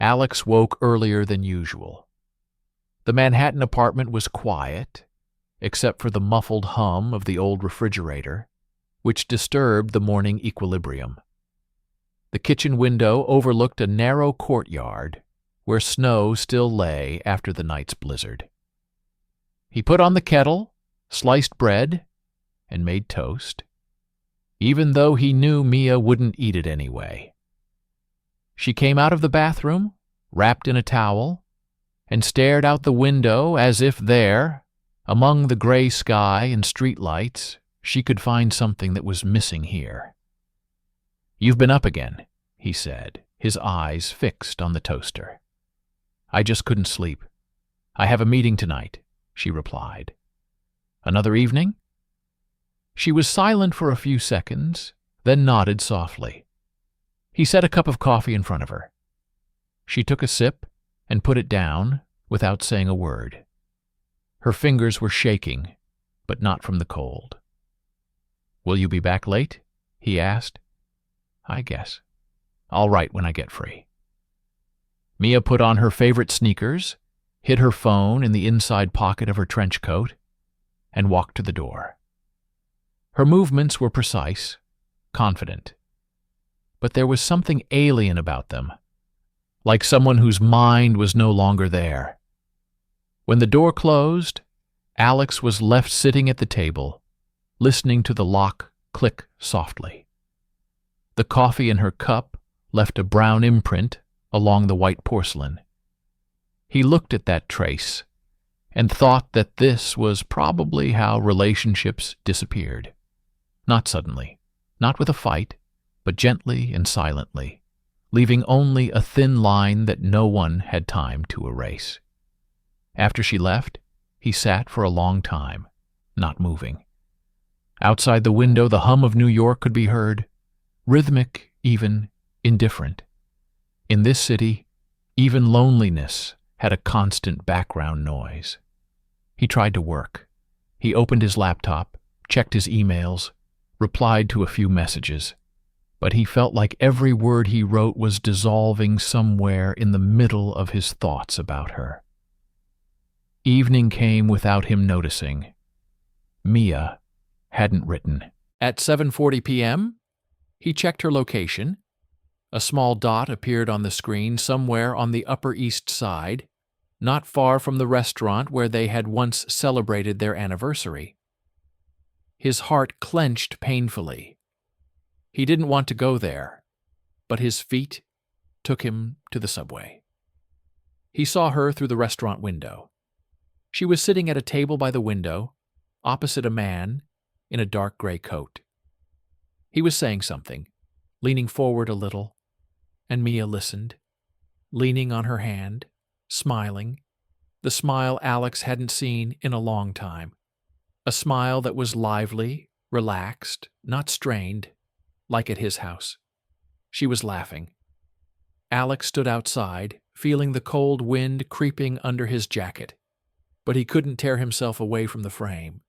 Alex woke earlier than usual. The Manhattan apartment was quiet, except for the muffled hum of the old refrigerator, which disturbed the morning equilibrium. The kitchen window overlooked a narrow courtyard where snow still lay after the night's blizzard. He put on the kettle, sliced bread, and made toast, even though he knew Mia wouldn't eat it anyway. She came out of the bathroom, wrapped in a towel, and stared out the window as if there, among the gray sky and street lights, she could find something that was missing here. "You've been up again," he said, his eyes fixed on the toaster. "I just couldn't sleep. I have a meeting tonight," she replied. "Another evening?" She was silent for a few seconds, then nodded softly. He set a cup of coffee in front of her. She took a sip and put it down without saying a word. Her fingers were shaking, but not from the cold. "Will you be back late?" he asked. "I guess. I'll write when I get free." Mia put on her favorite sneakers, hid her phone in the inside pocket of her trench coat, and walked to the door. Her movements were precise, confident. But there was something alien about them, like someone whose mind was no longer there. When the door closed, Alex was left sitting at the table, listening to the lock click softly. The coffee in her cup left a brown imprint along the white porcelain. He looked at that trace and thought that this was probably how relationships disappeared. Not suddenly, not with a fight, but gently and silently, leaving only a thin line that no one had time to erase. After she left, he sat for a long time, not moving. Outside the window, the hum of New York could be heard, rhythmic, even indifferent. In this city, even loneliness had a constant background noise. He tried to work. He opened his laptop, checked his emails, replied to a few messages, but he felt like every word he wrote was dissolving somewhere in the middle of his thoughts about her. Evening came without him noticing. Mia hadn't written. At 7:40 p.m., he checked her location. A small dot appeared on the screen somewhere on the Upper East Side, not far from the restaurant where they had once celebrated their anniversary. His heart clenched painfully. He didn't want to go there, but his feet took him to the subway. He saw her through the restaurant window. She was sitting at a table by the window, opposite a man in a dark gray coat. He was saying something, leaning forward a little, and Mia listened, leaning on her hand, smiling, the smile Alex hadn't seen in a long time. A smile that was lively, relaxed, not strained, like at his house. She was laughing. Alex stood outside, feeling the cold wind creeping under his jacket, but he couldn't tear himself away from the frame.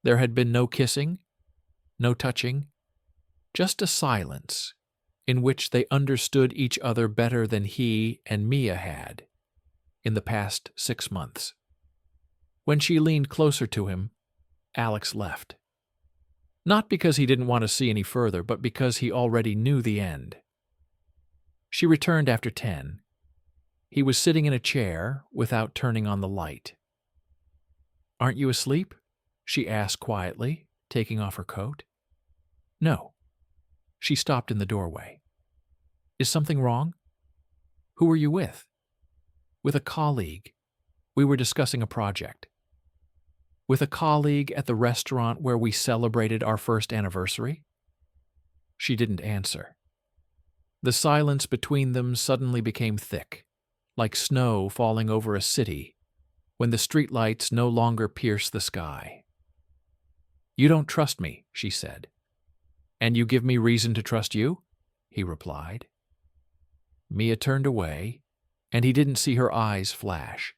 There had been no kissing, no touching, just a silence in which they understood each other better than he and Mia had in the past 6 months. When she leaned closer to him, Alex left. Not because he didn't want to see any further, but because he already knew the end. She returned after 10. He was sitting in a chair without turning on the light. "Aren't you asleep?" she asked quietly, taking off her coat. "No." She stopped in the doorway. "Is something wrong?" "Who were you with?" "With a colleague. We were discussing a project." "With a colleague at the restaurant where we celebrated our first anniversary?" She didn't answer. The silence between them suddenly became thick, like snow falling over a city when the streetlights no longer pierce the sky. "You don't trust me," she said. "And you give me reason to trust you?" he replied. Mia turned away, and he didn't see her eyes flash.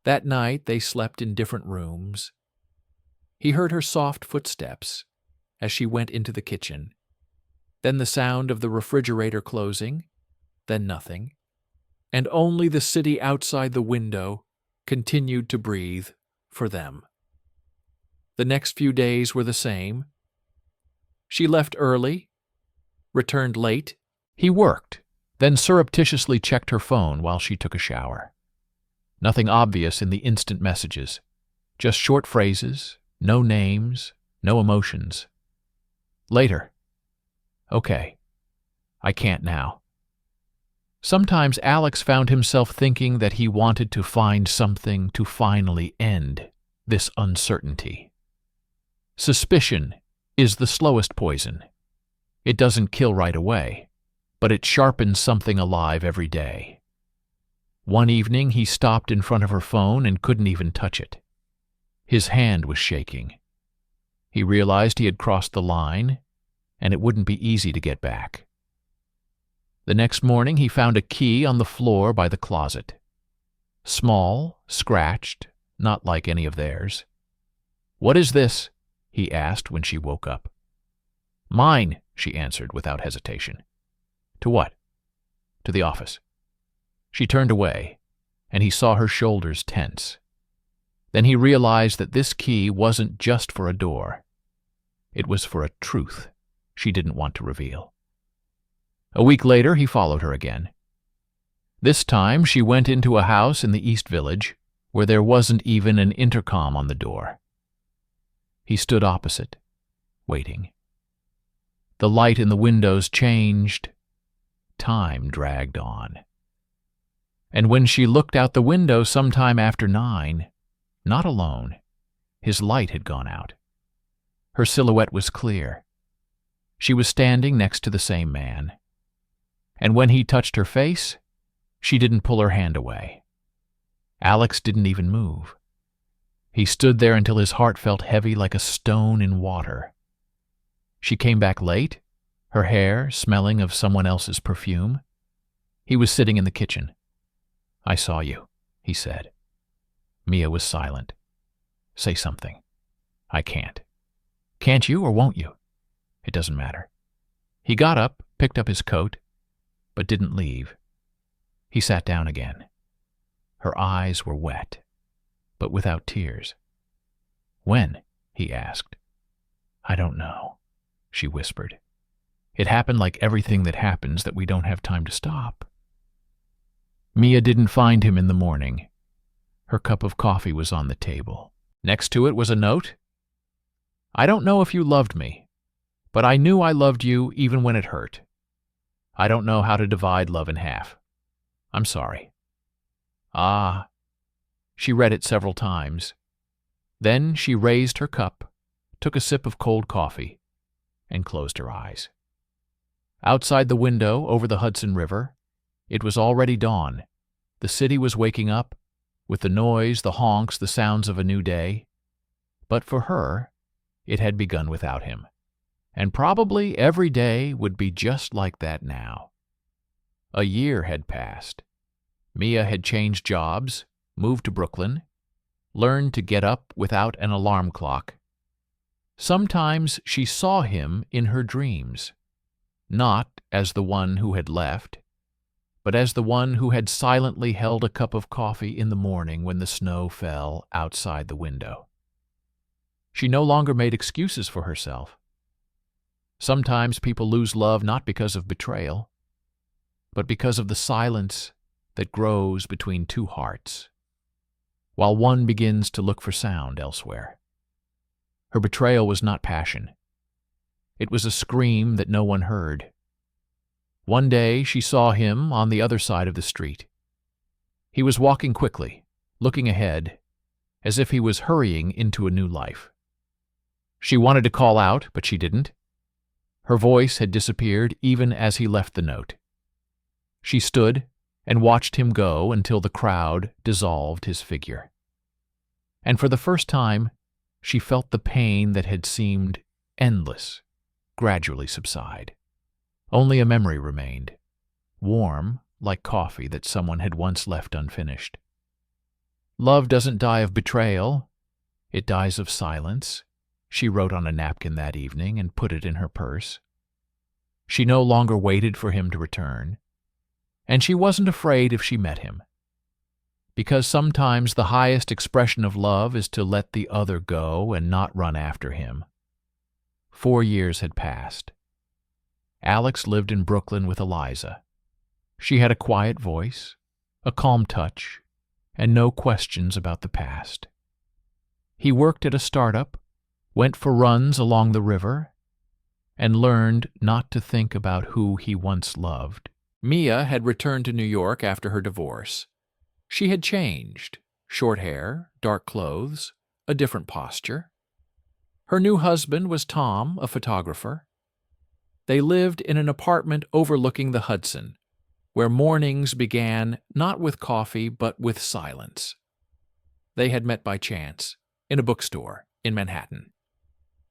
That night they slept in different rooms. He heard her soft footsteps as she went into the kitchen, then the sound of the refrigerator closing, then nothing. and only the city outside the window continued to breathe for them. The next few days were the same. She left early, returned late. He worked, then surreptitiously checked her phone while she took a shower. Nothing obvious in the instant messages, just short phrases, no names, no emotions. Later. Okay. I can't now. Sometimes Alex found himself thinking that he wanted to find something to finally end this uncertainty. Suspicion is the slowest poison. It doesn't kill right away, but it sharpens something alive every day. One evening he stopped in front of her phone and couldn't even touch it. His hand was shaking. He realized he had crossed the line, and it wouldn't be easy to get back. The next morning he found a key on the floor by the closet. Small, scratched, not like any of theirs. "What is this?" he asked when she woke up. "Mine," she answered without hesitation. "To what?" "To the office." She turned away, and he saw her shoulders tense. Then he realized that this key wasn't just for a door. It was for a truth she didn't want to reveal. A week later, he followed her again. This time, she went into a house in the East Village where there wasn't even an intercom on the door. He stood opposite, waiting. The light in the windows changed. Time dragged on. And when she looked out the window sometime after 9, not alone, his light had gone out. Her silhouette was clear. She was standing next to the same man. And when he touched her face, she didn't pull her hand away. Alex didn't even move. He stood there until his heart felt heavy like a stone in water. She came back late, her hair smelling of someone else's perfume. He was sitting in the kitchen. "I saw you," he said. Mia was silent. "Say something." "I can't." "Can't you or won't you?" "It doesn't matter." He got up, picked up his coat, but didn't leave. He sat down again. Her eyes were wet, but without tears. "When?" he asked. "I don't know," she whispered. "It happened like everything that happens that we don't have time to stop." Mia didn't find him in the morning. Her cup of coffee was on the table. Next to it was a note. "I don't know if you loved me, but I knew I loved you even when it hurt. I don't know how to divide love in half. I'm sorry." Ah. She read it several times. Then she raised her cup, took a sip of cold coffee, and closed her eyes. Outside the window over the Hudson River, it was already dawn. The city was waking up, with the noise, the honks, the sounds of a new day. But for her, it had begun without him. And probably every day would be just like that now. A year had passed. Mia had changed jobs, moved to Brooklyn, learned to get up without an alarm clock. Sometimes she saw him in her dreams, not as the one who had left, but as the one who had silently held a cup of coffee in the morning when the snow fell outside the window. She no longer made excuses for herself. Sometimes people lose love not because of betrayal, but because of the silence that grows between two hearts, while one begins to look for sound elsewhere. Her betrayal was not passion. It was a scream that no one heard. One day she saw him on the other side of the street. He was walking quickly, looking ahead, as if he was hurrying into a new life. She wanted to call out, but she didn't. Her voice had disappeared even as he left the note. She stood and watched him go until the crowd dissolved his figure. And for the first time, she felt the pain that had seemed endless gradually subside. Only a memory remained, warm like coffee that someone had once left unfinished. "Love doesn't die of betrayal. It dies of silence," she wrote on a napkin that evening and put it in her purse. She no longer waited for him to return. And she wasn't afraid if she met him. Because sometimes the highest expression of love is to let the other go and not run after him. 4 years had passed. Alex lived in Brooklyn with Eliza. She had a quiet voice, a calm touch, and no questions about the past. He worked at a startup, went for runs along the river, and learned not to think about who he once loved. Mia had returned to New York after her divorce. She had changed: short hair, dark clothes, a different posture. Her new husband was Tom, a photographer. They lived in an apartment overlooking the Hudson, where mornings began not with coffee but with silence. They had met by chance, in a bookstore in Manhattan.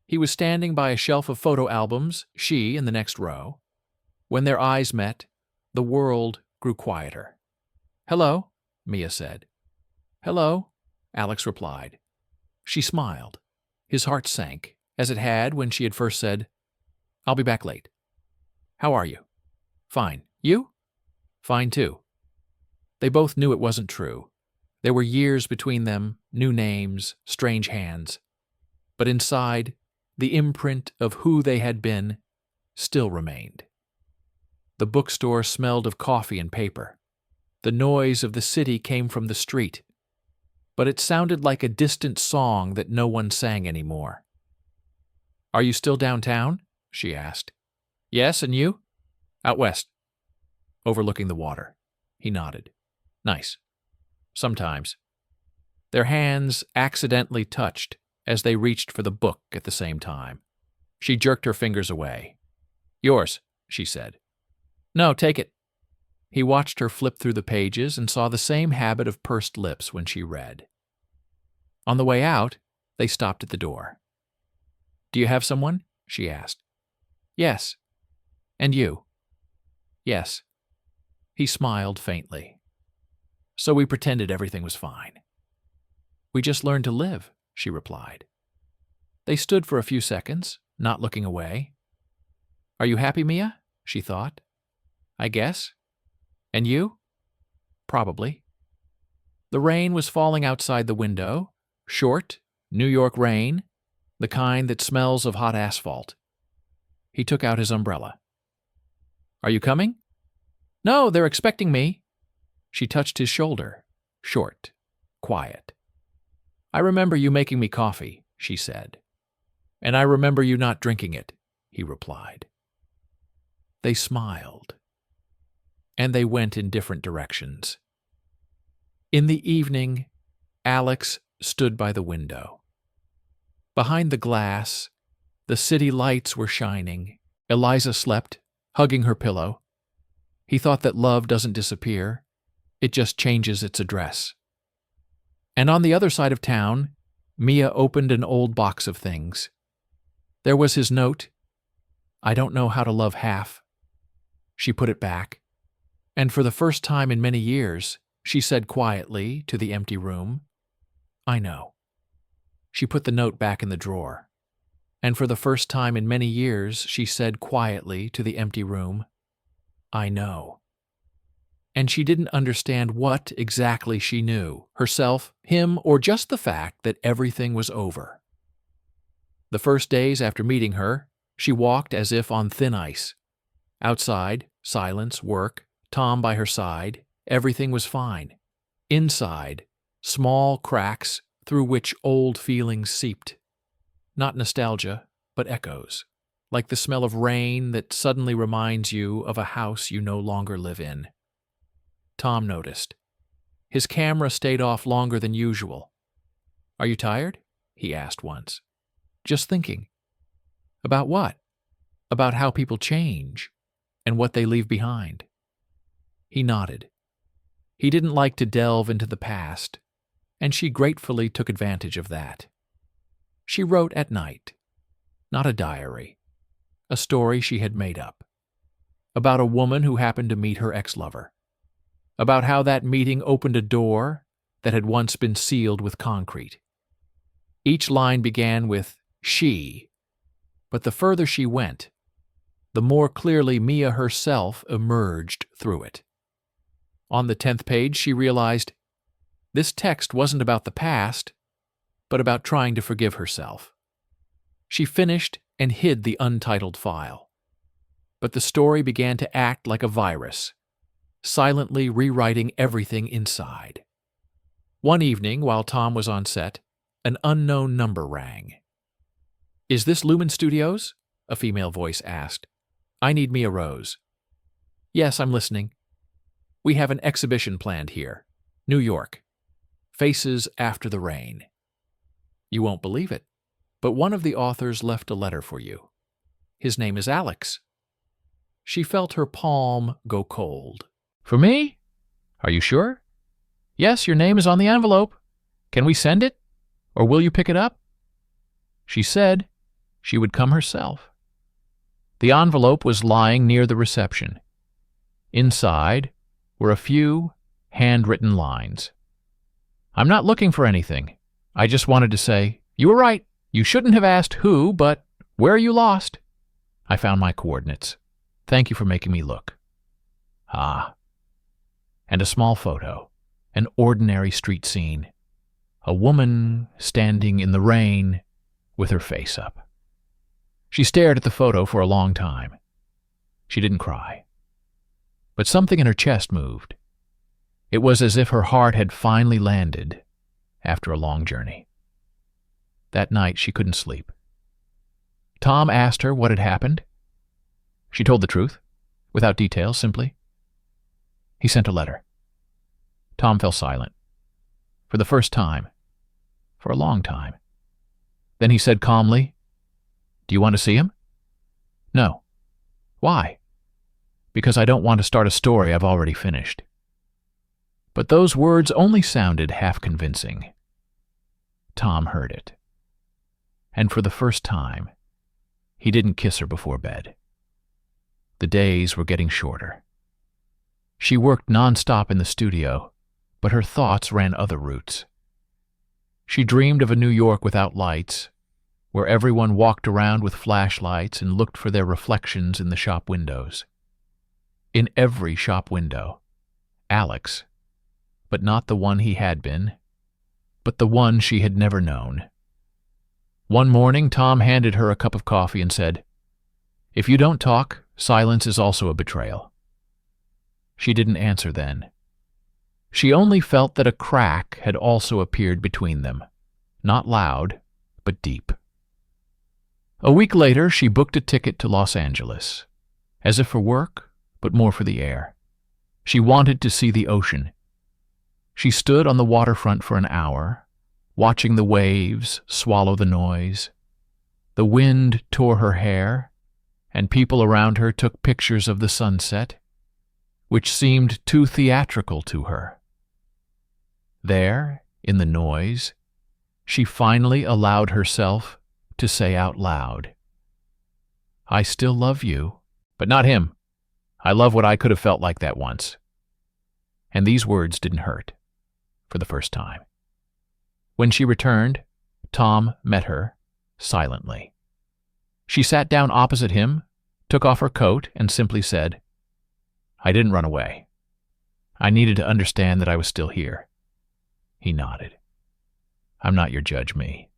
He was standing by a shelf of photo albums, she in the next row. When their eyes met, the world grew quieter. "Hello," Mia said. "Hello," Alex replied. She smiled. His heart sank, as it had when she had first said, "I'll be back late." "How are you?" "Fine. You?" "Fine, too." They both knew it wasn't true. There were years between them, new names, strange hands. But inside, the imprint of who they had been still remained. The bookstore smelled of coffee and paper. The noise of the city came from the street, but it sounded like a distant song that no one sang anymore. "Are you still downtown?" she asked. "Yes, and you?" "Out west." "Overlooking the water." He nodded. "Nice." "Sometimes." Their hands accidentally touched as they reached for the book at the same time. She jerked her fingers away. "Yours," she said. "No, take it." He watched her flip through the pages and saw the same habit of pursed lips when she read. On the way out, they stopped at the door. "Do you have someone?" she asked. "Yes." "And you?" "Yes." He smiled faintly. "So we pretended everything was fine." "We just learned to live," she replied. They stood for a few seconds, not looking away. "Are you happy, Mia?" she thought. "I guess. And you?" "Probably." The rain was falling outside the window, short, New York rain, the kind that smells of hot asphalt. He took out his umbrella. "Are you coming?" "No, they're expecting me." She touched his shoulder, short, quiet. "I remember you making me coffee," she said. "And I remember you not drinking it," he replied. They smiled. And they went in different directions. In the evening, Alex stood by the window. Behind the glass, the city lights were shining. Eliza slept, hugging her pillow. He thought that love doesn't disappear. It just changes its address. And on the other side of town, Mia opened an old box of things. There was his note. "I don't know how to love half." She put it back, and for the first time in many years, she said quietly to the empty room, "I know." She put the note back in the drawer, and for the first time in many years, she said quietly to the empty room, "I know." And she didn't understand what exactly she knew, herself, him, or just the fact that everything was over. The first days after meeting her, she walked as if on thin ice. Outside, silence, work, Tom by her side, everything was fine. Inside, small cracks through which old feelings seeped. Not nostalgia, but echoes, like the smell of rain that suddenly reminds you of a house you no longer live in. Tom noticed. His camera stayed off longer than usual. "Are you tired?" he asked once. "Just thinking." "About what?" "About how people change, and what they leave behind." He nodded. He didn't like to delve into the past, and she gratefully took advantage of that. She wrote at night. Not a diary. A story she had made up. About a woman who happened to meet her ex-lover. About how that meeting opened a door that had once been sealed with concrete. Each line began with "she," but the further she went, the more clearly Mia herself emerged through it. On the 10th page, she realized this text wasn't about the past, but about trying to forgive herself. She finished and hid the untitled file. But the story began to act like a virus, silently rewriting everything inside. One evening, while Tom was on set, an unknown number rang. "Is this Lumen Studios?" a female voice asked. "I need Mia Rose." "Yes, I'm listening." "We have an exhibition planned here. New York. Faces After the Rain." "You won't believe it, but one of the authors left a letter for you. His name is Alex." She felt her palm go cold. "For me? Are you sure?" "Yes, your name is on the envelope. Can we send it? Or will you pick it up?" She said she would come herself. The envelope was lying near the reception. Inside were a few handwritten lines. "I'm not looking for anything. I just wanted to say, you were right. You shouldn't have asked who, but where are you lost? I found my coordinates. Thank you for making me look." Ah. And a small photo, an ordinary street scene. A woman standing in the rain with her face up. She stared at the photo for a long time. She didn't cry. But something in her chest moved. It was as if her heart had finally landed after a long journey. That night she couldn't sleep. Tom asked her what had happened. She told the truth, without details, simply. He sent a letter. Tom fell silent. For the first time. For a long time. Then he said calmly, "Do you want to see him?" "No." "Why?" "Because I don't want to start a story I've already finished." But those words only sounded half convincing. Tom heard it. And for the first time, he didn't kiss her before bed. The days were getting shorter. She worked nonstop in the studio, but her thoughts ran other routes. She dreamed of a New York without lights, where everyone walked around with flashlights and looked for their reflections in the shop windows. In every shop window, Alex, but not the one he had been, but the one she had never known. One morning, Tom handed her a cup of coffee and said, "If you don't talk, silence is also a betrayal." She didn't answer then. She only felt that a crack had also appeared between them, not loud, but deep. A week later, she booked a ticket to Los Angeles, as if for work, but more for the air. She wanted to see the ocean. She stood on the waterfront for an hour, watching the waves swallow the noise. The wind tore her hair, and people around her took pictures of the sunset, which seemed too theatrical to her. There, in the noise, she finally allowed herself to say out loud, "I still love you, but not him. I love what I could have felt like that once." And these words didn't hurt, for the first time. When she returned, Tom met her, silently. She sat down opposite him, took off her coat, and simply said, "I didn't run away. I needed to understand that I was still here." He nodded. "I'm not your judge, me.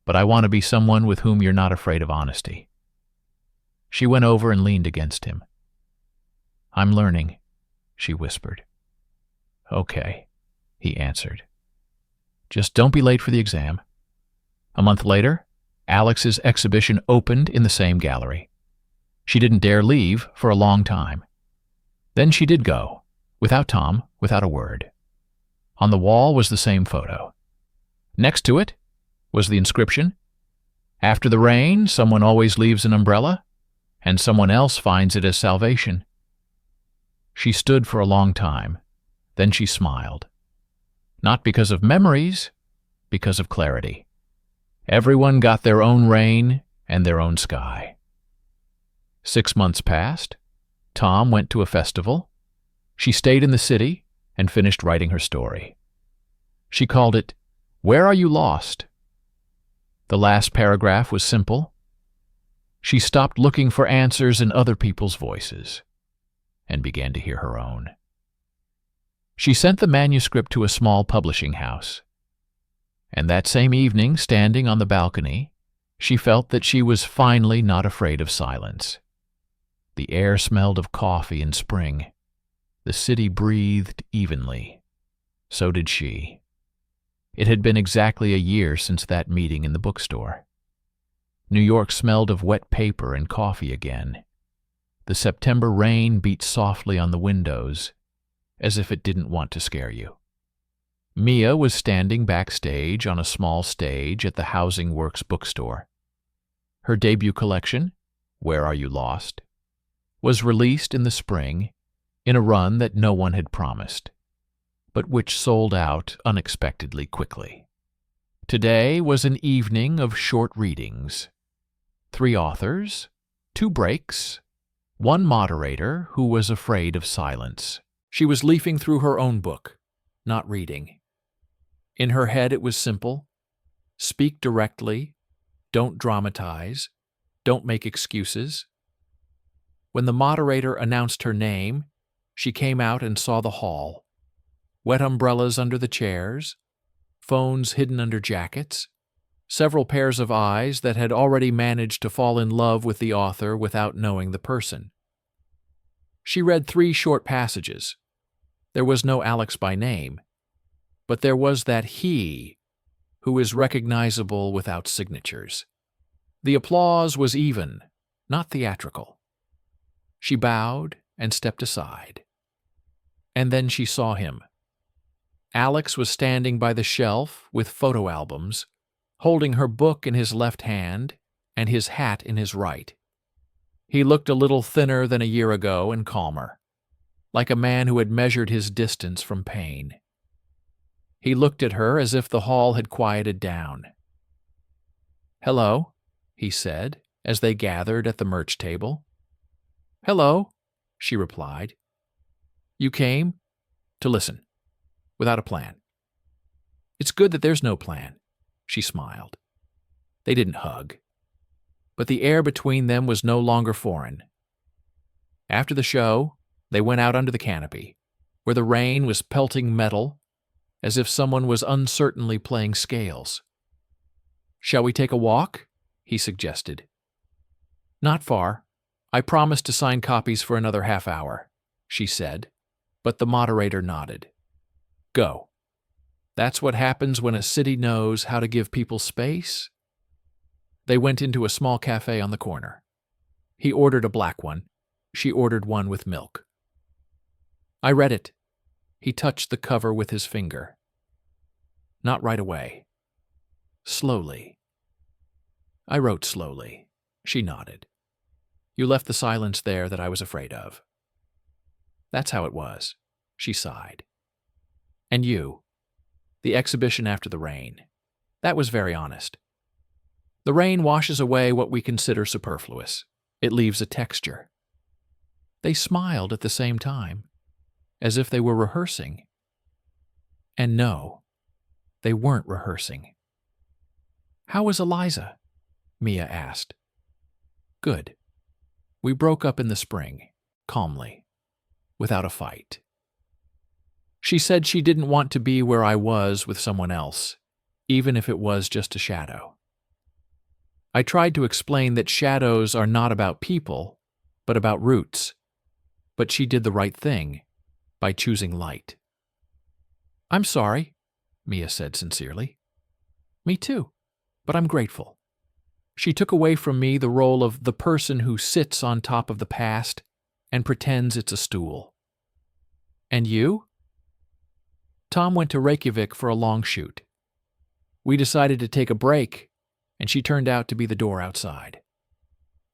But I want to be someone with whom you're not afraid of honesty." She went over and leaned against him. "I'm learning," she whispered. "Okay," he answered. "Just don't be late for the exam." A month later, Alex's exhibition opened in the same gallery. She didn't dare leave for a long time. Then she did go, without Tom, without a word. On the wall was the same photo. Next to it was the inscription, "After the rain, someone always leaves an umbrella, and someone else finds it as salvation." She stood for a long time. Then she smiled. Not because of memories, because of clarity. Everyone got their own rain and their own sky. 6 months passed. Tom went to a festival. She stayed in the city and finished writing her story. She called it, "Where Are You Lost?" The last paragraph was simple. She stopped looking for answers in other people's voices and began to hear her own. She sent the manuscript to a small publishing house. And that same evening, standing on the balcony, she felt that she was finally not afraid of silence. The air smelled of coffee and spring. The city breathed evenly. So did she. It had been exactly a year since that meeting in the bookstore. New York smelled of wet paper and coffee again. The September rain beat softly on the windows, as if it didn't want to scare you. Mia was standing backstage on a small stage at the Housing Works bookstore. Her debut collection, Where Are You Lost?, was released in the spring in a run that no one had promised, but which sold out unexpectedly quickly. Today was an evening of short readings. 3 authors, 2 breaks, 1 moderator who was afraid of silence. She was leafing through her own book, not reading. In her head it was simple: speak directly, don't dramatize, don't make excuses. When the moderator announced her name, she came out and saw the hall. Wet umbrellas under the chairs, phones hidden under jackets, several pairs of eyes that had already managed to fall in love with the author without knowing the person. She read 3 short passages. There was no Alex by name, but there was that he who is recognizable without signatures. The applause was even, not theatrical. She bowed and stepped aside. And then she saw him. Alex was standing by the shelf with photo albums, holding her book in his left hand and his hat in his right. He looked a little thinner than a year ago and calmer, like a man who had measured his distance from pain. He looked at her as if the hall had quieted down. "Hello," he said, as they gathered at the merch table. "Hello," she replied. "You came to listen, without a plan." "It's good that there's no plan," she smiled. They didn't hug, but the air between them was no longer foreign. After the show, they went out under the canopy, where the rain was pelting metal, as if someone was uncertainly playing scales. "Shall we take a walk?" he suggested. "Not far. I promised to sign copies for another half hour," she said, but the moderator nodded. "Go. That's what happens when a city knows how to give people space." They went into a small cafe on the corner. He ordered a black one. She ordered one with milk. "I read it." He touched the cover with his finger. "Not right away. Slowly." "I wrote slowly." She nodded. "You left the silence there that I was afraid of." "That's how it was." She sighed. "And you. The exhibition after the rain. That was very honest. The rain washes away what we consider superfluous. It leaves a texture." They smiled at the same time, as if they were rehearsing. And no, they weren't rehearsing. "How was Eliza?" Mia asked. "Good. We broke up in the spring, calmly, without a fight. She said she didn't want to be where I was with someone else, even if it was just a shadow. I tried to explain that shadows are not about people, but about roots. But she did the right thing by choosing light." "I'm sorry," Mia said sincerely. "Me too, but I'm grateful. She took away from me the role of the person who sits on top of the past and pretends it's a stool." "And you?" "Tom went to Reykjavik for a long shoot. We decided to take a break, and she turned out to be the door outside.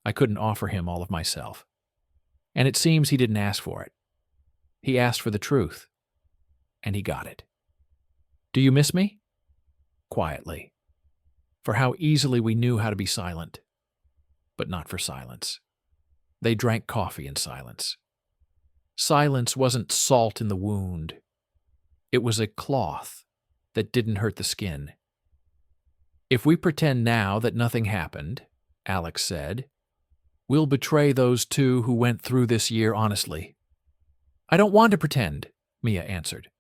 I couldn't offer him all of myself. And it seems he didn't ask for it. He asked for the truth, and he got it. Do you miss me?" Quietly. For how easily we knew how to be silent, but not for silence. They drank coffee in silence. Silence wasn't salt in the wound. It was a cloth that didn't hurt the skin. "If we pretend now that nothing happened," Alex said, "we'll betray those 2 who went through this year honestly." "I don't want to pretend," Mia answered.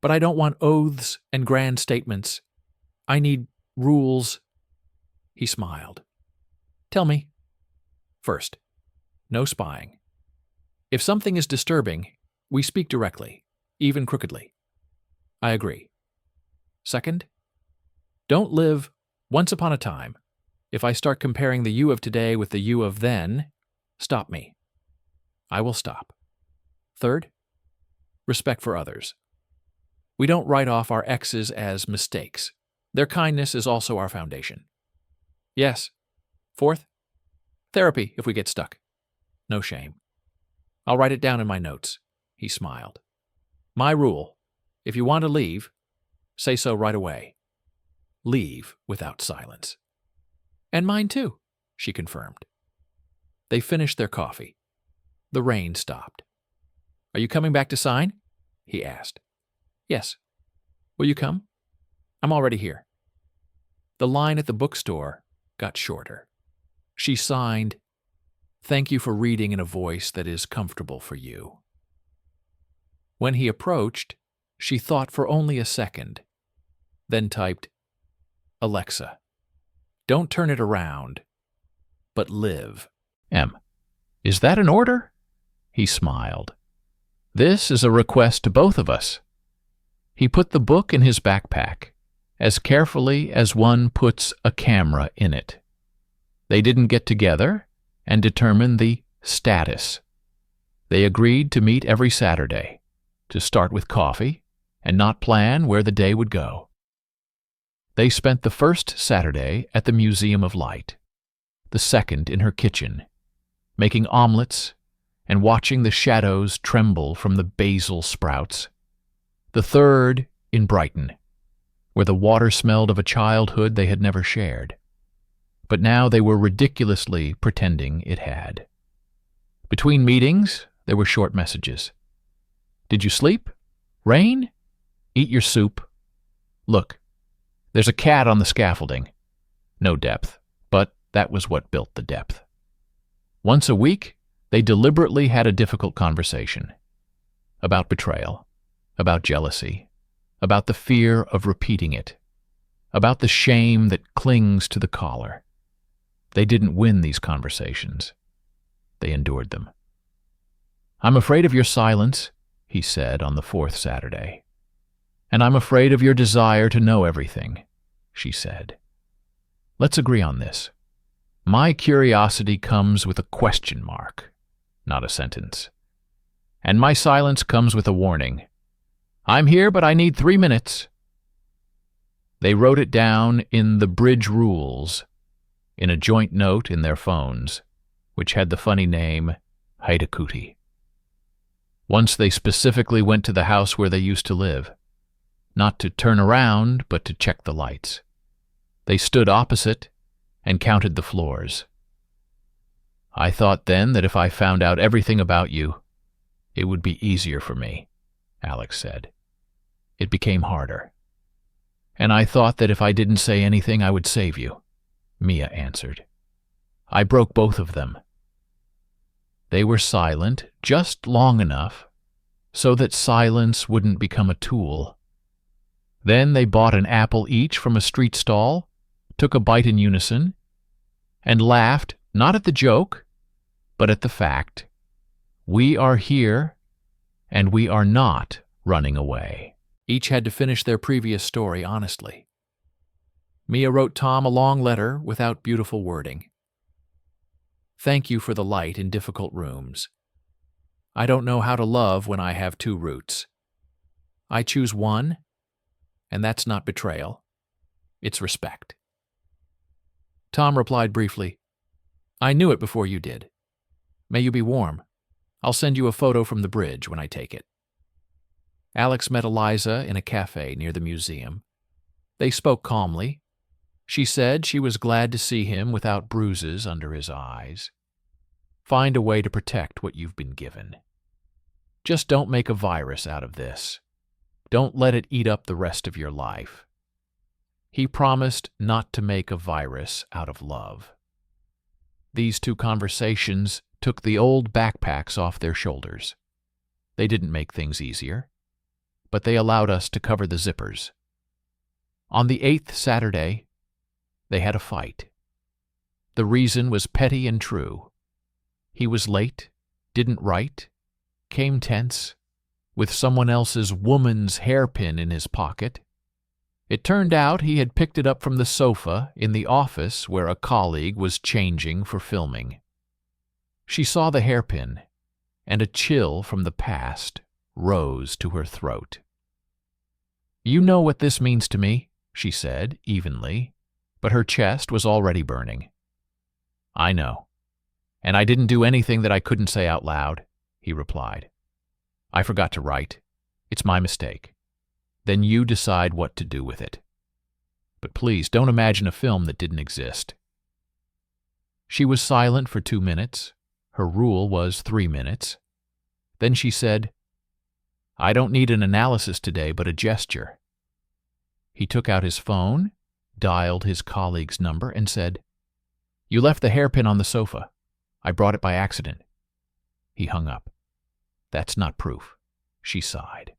But I don't want oaths and grand statements. I need rules. He smiled. Tell me. First, no spying. If something is disturbing, we speak directly, even crookedly. I agree. Second, don't live once upon a time. If I start comparing the you of today with the you of then, stop me. I will stop. Third, respect for others. We don't write off our exes as mistakes. Their kindness is also our foundation. Yes. Fourth, therapy if we get stuck. No shame. I'll write it down in my notes. He smiled. My rule, if you want to leave, say so right away. Leave without silence. And mine too, she confirmed. They finished their coffee. The rain stopped. Are you coming back to sign? He asked. Yes. Will you come? I'm already here. The line at the bookstore got shorter. She signed, "Thank you for reading in a voice that is comfortable for you." When he approached, she thought for only a second, then typed, "Alexa, don't turn it around, but live." M. Is that an order? He smiled. This is a request to both of us. He put the book in his backpack, as carefully as one puts a camera in it. They didn't get together and determine the status. They agreed to meet every Saturday, to start with coffee, and not plan where the day would go. They spent the first Saturday at the Museum of Light, the second in her kitchen, making omelets and watching the shadows tremble from the basil sprouts, the third in Brighton, where the water smelled of a childhood they had never shared. But now they were ridiculously pretending it had. Between meetings, there were short messages. Did you sleep? Rain? Eat your soup. Look, there's a cat on the scaffolding. No depth, but that was what built the depth. Once a week, they deliberately had a difficult conversation. About betrayal, about jealousy, about the fear of repeating it, about the shame that clings to the collar. They didn't win these conversations. They endured them. I'm afraid of your silence, he said on the fourth Saturday. And I'm afraid of your desire to know everything, she said. Let's agree on this. My curiosity comes with a question mark, not a sentence. And my silence comes with a warning. I'm here, but I need 3 minutes. They wrote it down in the bridge rules, in a joint note in their phones, which had the funny name Haidakuti. Once they specifically went to the house where they used to live, not to turn around, but to check the lights. They stood opposite and counted the floors. I thought then that if I found out everything about you, it would be easier for me, Alex said. It became harder. And I thought that if I didn't say anything, I would save you, Mia answered. I broke both of them. They were silent just long enough so that silence wouldn't become a tool. Then they bought an apple each from a street stall, took a bite in unison, and laughed not at the joke, but at the fact. We are here, and we are not running away. Each had to finish their previous story honestly. Mia wrote Tom a long letter without beautiful wording. Thank you for the light in difficult rooms. I don't know how to love when I have 2 roots. I choose one, and that's not betrayal. It's respect. Tom replied briefly, I knew it before you did. May you be warm. I'll send you a photo from the bridge when I take it. Alex met Eliza in a cafe near the museum. They spoke calmly. She said she was glad to see him without bruises under his eyes. Find a way to protect what you've been given. Just don't make a virus out of this. Don't let it eat up the rest of your life. He promised not to make a virus out of love. These 2 conversations took the old backpacks off their shoulders. They didn't make things easier, but they allowed us to cover the zippers. On the 8th Saturday, they had a fight. The reason was petty and true. He was late, didn't write, came tense, with someone else's woman's hairpin in his pocket. It turned out he had picked it up from the sofa in the office where a colleague was changing for filming. She saw the hairpin, and a chill from the past rose to her throat. "You know what this means to me," she said, evenly, but her chest was already burning. "I know. And I didn't do anything that I couldn't say out loud," he replied. "I forgot to write. It's my mistake. Then you decide what to do with it. But please don't imagine a film that didn't exist." She was silent for 2 minutes. Her rule was 3 minutes. Then she said, "I don't need an analysis today, but a gesture." He took out his phone, dialed his colleague's number, and said, "You left the hairpin on the sofa. I brought it by accident." He hung up. "That's not proof," she sighed.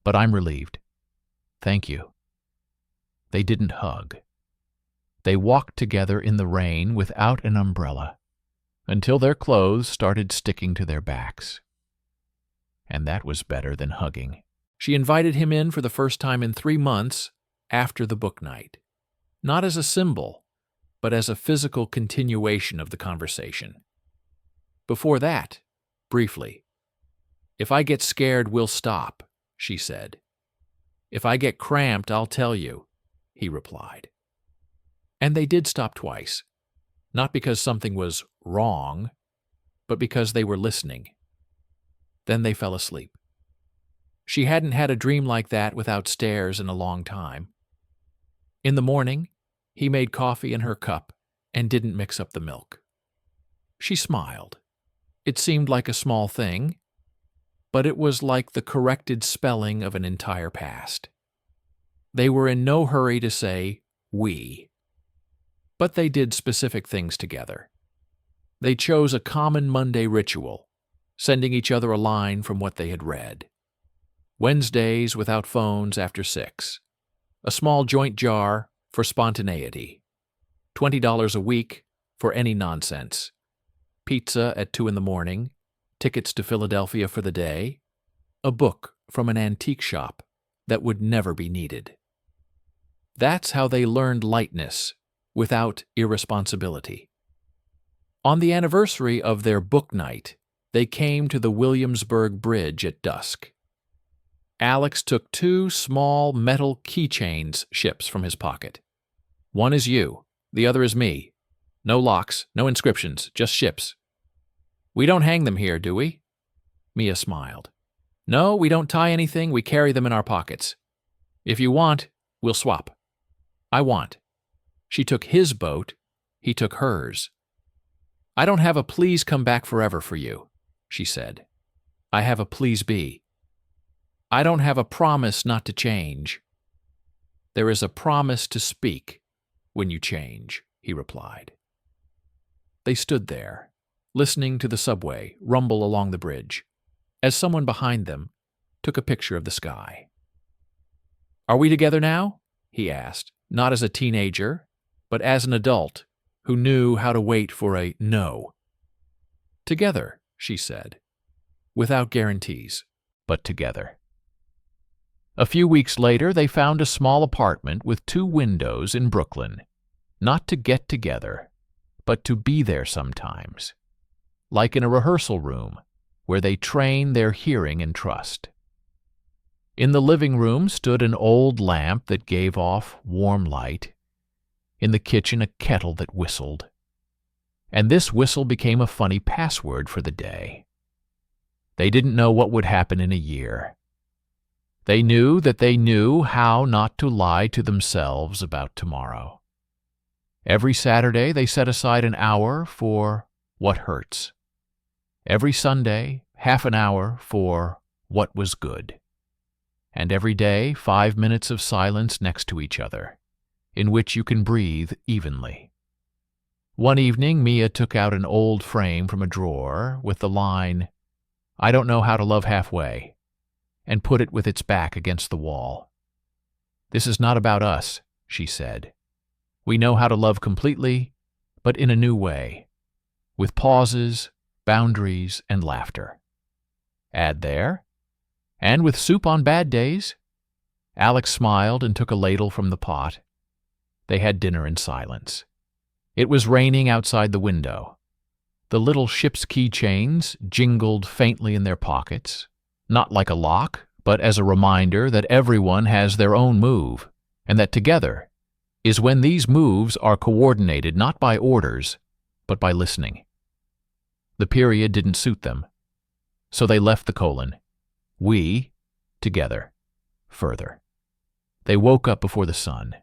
"But I'm relieved. Thank you." They didn't hug. They walked together in the rain without an umbrella until their clothes started sticking to their backs. And that was better than hugging. She invited him in for the first time in 3 months after the book night, not as a symbol, but as a physical continuation of the conversation. Before that, briefly, "If I get scared, we'll stop," she said. "If I get cramped, I'll tell you," he replied. And they did stop twice, not because something was wrong, but because they were listening. Then they fell asleep. She hadn't had a dream like that without stairs in a long time. In the morning, he made coffee in her cup and didn't mix up the milk. She smiled. It seemed like a small thing, but it was like the corrected spelling of an entire past. They were in no hurry to say "we," but they did specific things together. They chose a common Monday ritual, sending each other a line from what they had read. Wednesdays without phones after 6. A small joint jar for spontaneity. $20 a week for any nonsense. Pizza at 2 in the morning. Tickets to Philadelphia for the day. A book from an antique shop that would never be needed. That's how they learned lightness without irresponsibility. On the anniversary of their book night, they came to the Williamsburg Bridge at dusk. Alex took 2 small metal keychains ships from his pocket. "One is you, the other is me. No locks, no inscriptions, just ships." "We don't hang them here, do we?" Mia smiled. "No, we don't tie anything, we carry them in our pockets. If you want, we'll swap." "I want." She took his boat, he took hers. "I don't have a please come back forever for you," she said. "I have a please be. I don't have a promise not to change." "There is a promise to speak when you change," he replied. They stood there, listening to the subway rumble along the bridge, as someone behind them took a picture of the sky. "Are we together now?" he asked, not as a teenager, but as an adult who knew how to wait for a no. "Together," she said, without guarantees, but together. A few weeks later, they found a small apartment with 2 windows in Brooklyn, not to get together, but to be there sometimes, like in a rehearsal room where they train their hearing and trust. In the living room stood an old lamp that gave off warm light. In the kitchen, a kettle that whistled. And this whistle became a funny password for the day. They didn't know what would happen in a year. They knew that they knew how not to lie to themselves about tomorrow. Every Saturday they set aside an hour for what hurts. Every Sunday, half an hour for what was good. And every day, 5 minutes of silence next to each other, in which you can breathe evenly. One evening, Mia took out an old frame from a drawer with the line, "I don't know how to love halfway," and put it with its back against the wall. "This is not about us," she said. "We know how to love completely, but in a new way, with pauses, boundaries, and laughter." Add there, "and with soup on bad days." Alex smiled and took a ladle from the pot. They had dinner in silence. It was raining outside the window. The little ship's keychains jingled faintly in their pockets, not like a lock, but as a reminder that everyone has their own move, and that together is when these moves are coordinated not by orders, but by listening. The period didn't suit them, so they left the colon. We, together, further. They woke up before the sun.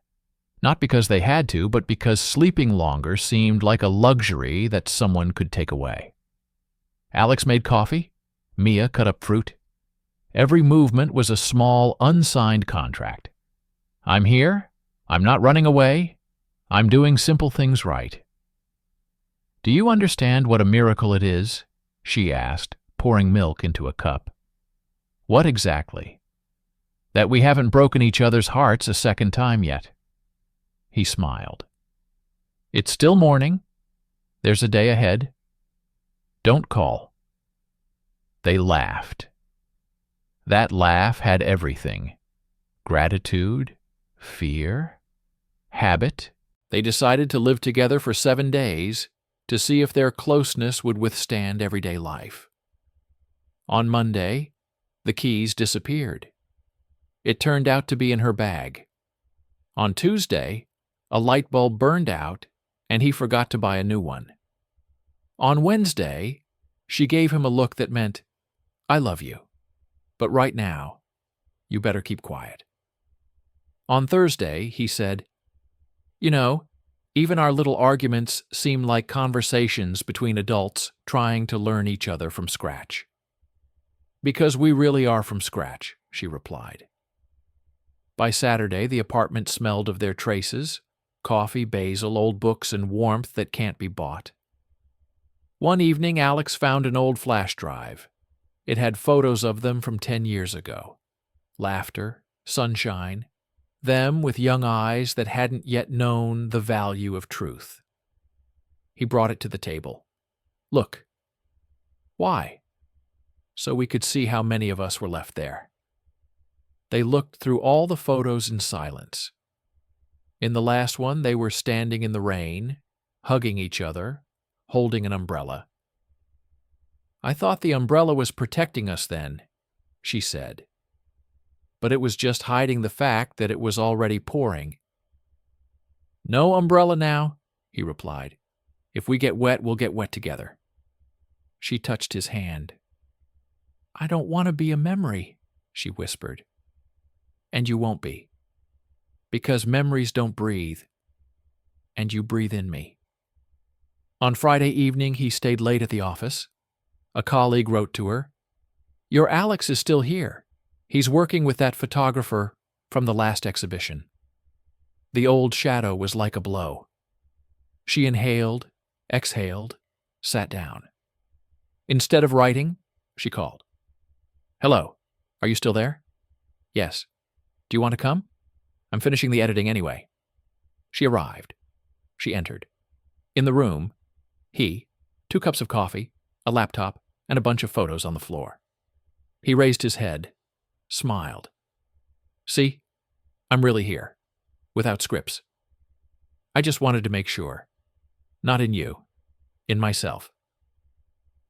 Not because they had to, but because sleeping longer seemed like a luxury that someone could take away. Alex made coffee. Mia cut up fruit. Every movement was a small, unsigned contract. I'm here. I'm not running away. I'm doing simple things right. "Do you understand what a miracle it is?" she asked, pouring milk into a cup. "What exactly?" "That we haven't broken each other's hearts a second time yet." He smiled. "It's still morning. There's a day ahead. Don't call." They laughed. That laugh had everything: gratitude, fear, habit. They decided to live together for 7 days to see if their closeness would withstand everyday life. On Monday, the keys disappeared. It turned out to be in her bag. On Tuesday, a light bulb burned out, and he forgot to buy a new one. On Wednesday, she gave him a look that meant, "I love you, but right now, you better keep quiet." On Thursday, he said, "You know, even our little arguments seem like conversations between adults trying to learn each other from scratch." "Because we really are from scratch," she replied. By Saturday, the apartment smelled of their traces: coffee, basil, old books, and warmth that can't be bought. One evening, Alex found an old flash drive. It had photos of them from 10 years ago. Laughter, sunshine, them with young eyes that hadn't yet known the value of truth. He brought it to the table. "Look." "Why?" "So we could see how many of us were left there." They looked through all the photos in silence. In the last one, they were standing in the rain, hugging each other, holding an umbrella. "I thought the umbrella was protecting us then," she said. "But it was just hiding the fact that it was already pouring." "No umbrella now," he replied. "If we get wet, we'll get wet together." She touched his hand. "I don't want to be a memory," she whispered. "And you won't be. Because memories don't breathe, and you breathe in me." On Friday evening, he stayed late at the office. A colleague wrote to her, "Your Alex is still here. He's working with that photographer from the last exhibition." The old shadow was like a blow. She inhaled, exhaled, sat down. Instead of writing, she called. "Hello, are you still there?" "Yes. Do you want to come? I'm finishing the editing anyway." She arrived. She entered. In the room, he, 2 cups of coffee, a laptop, and a bunch of photos on the floor. He raised his head, smiled. "See, I'm really here, without scripts. I just wanted to make sure. Not in you, in myself."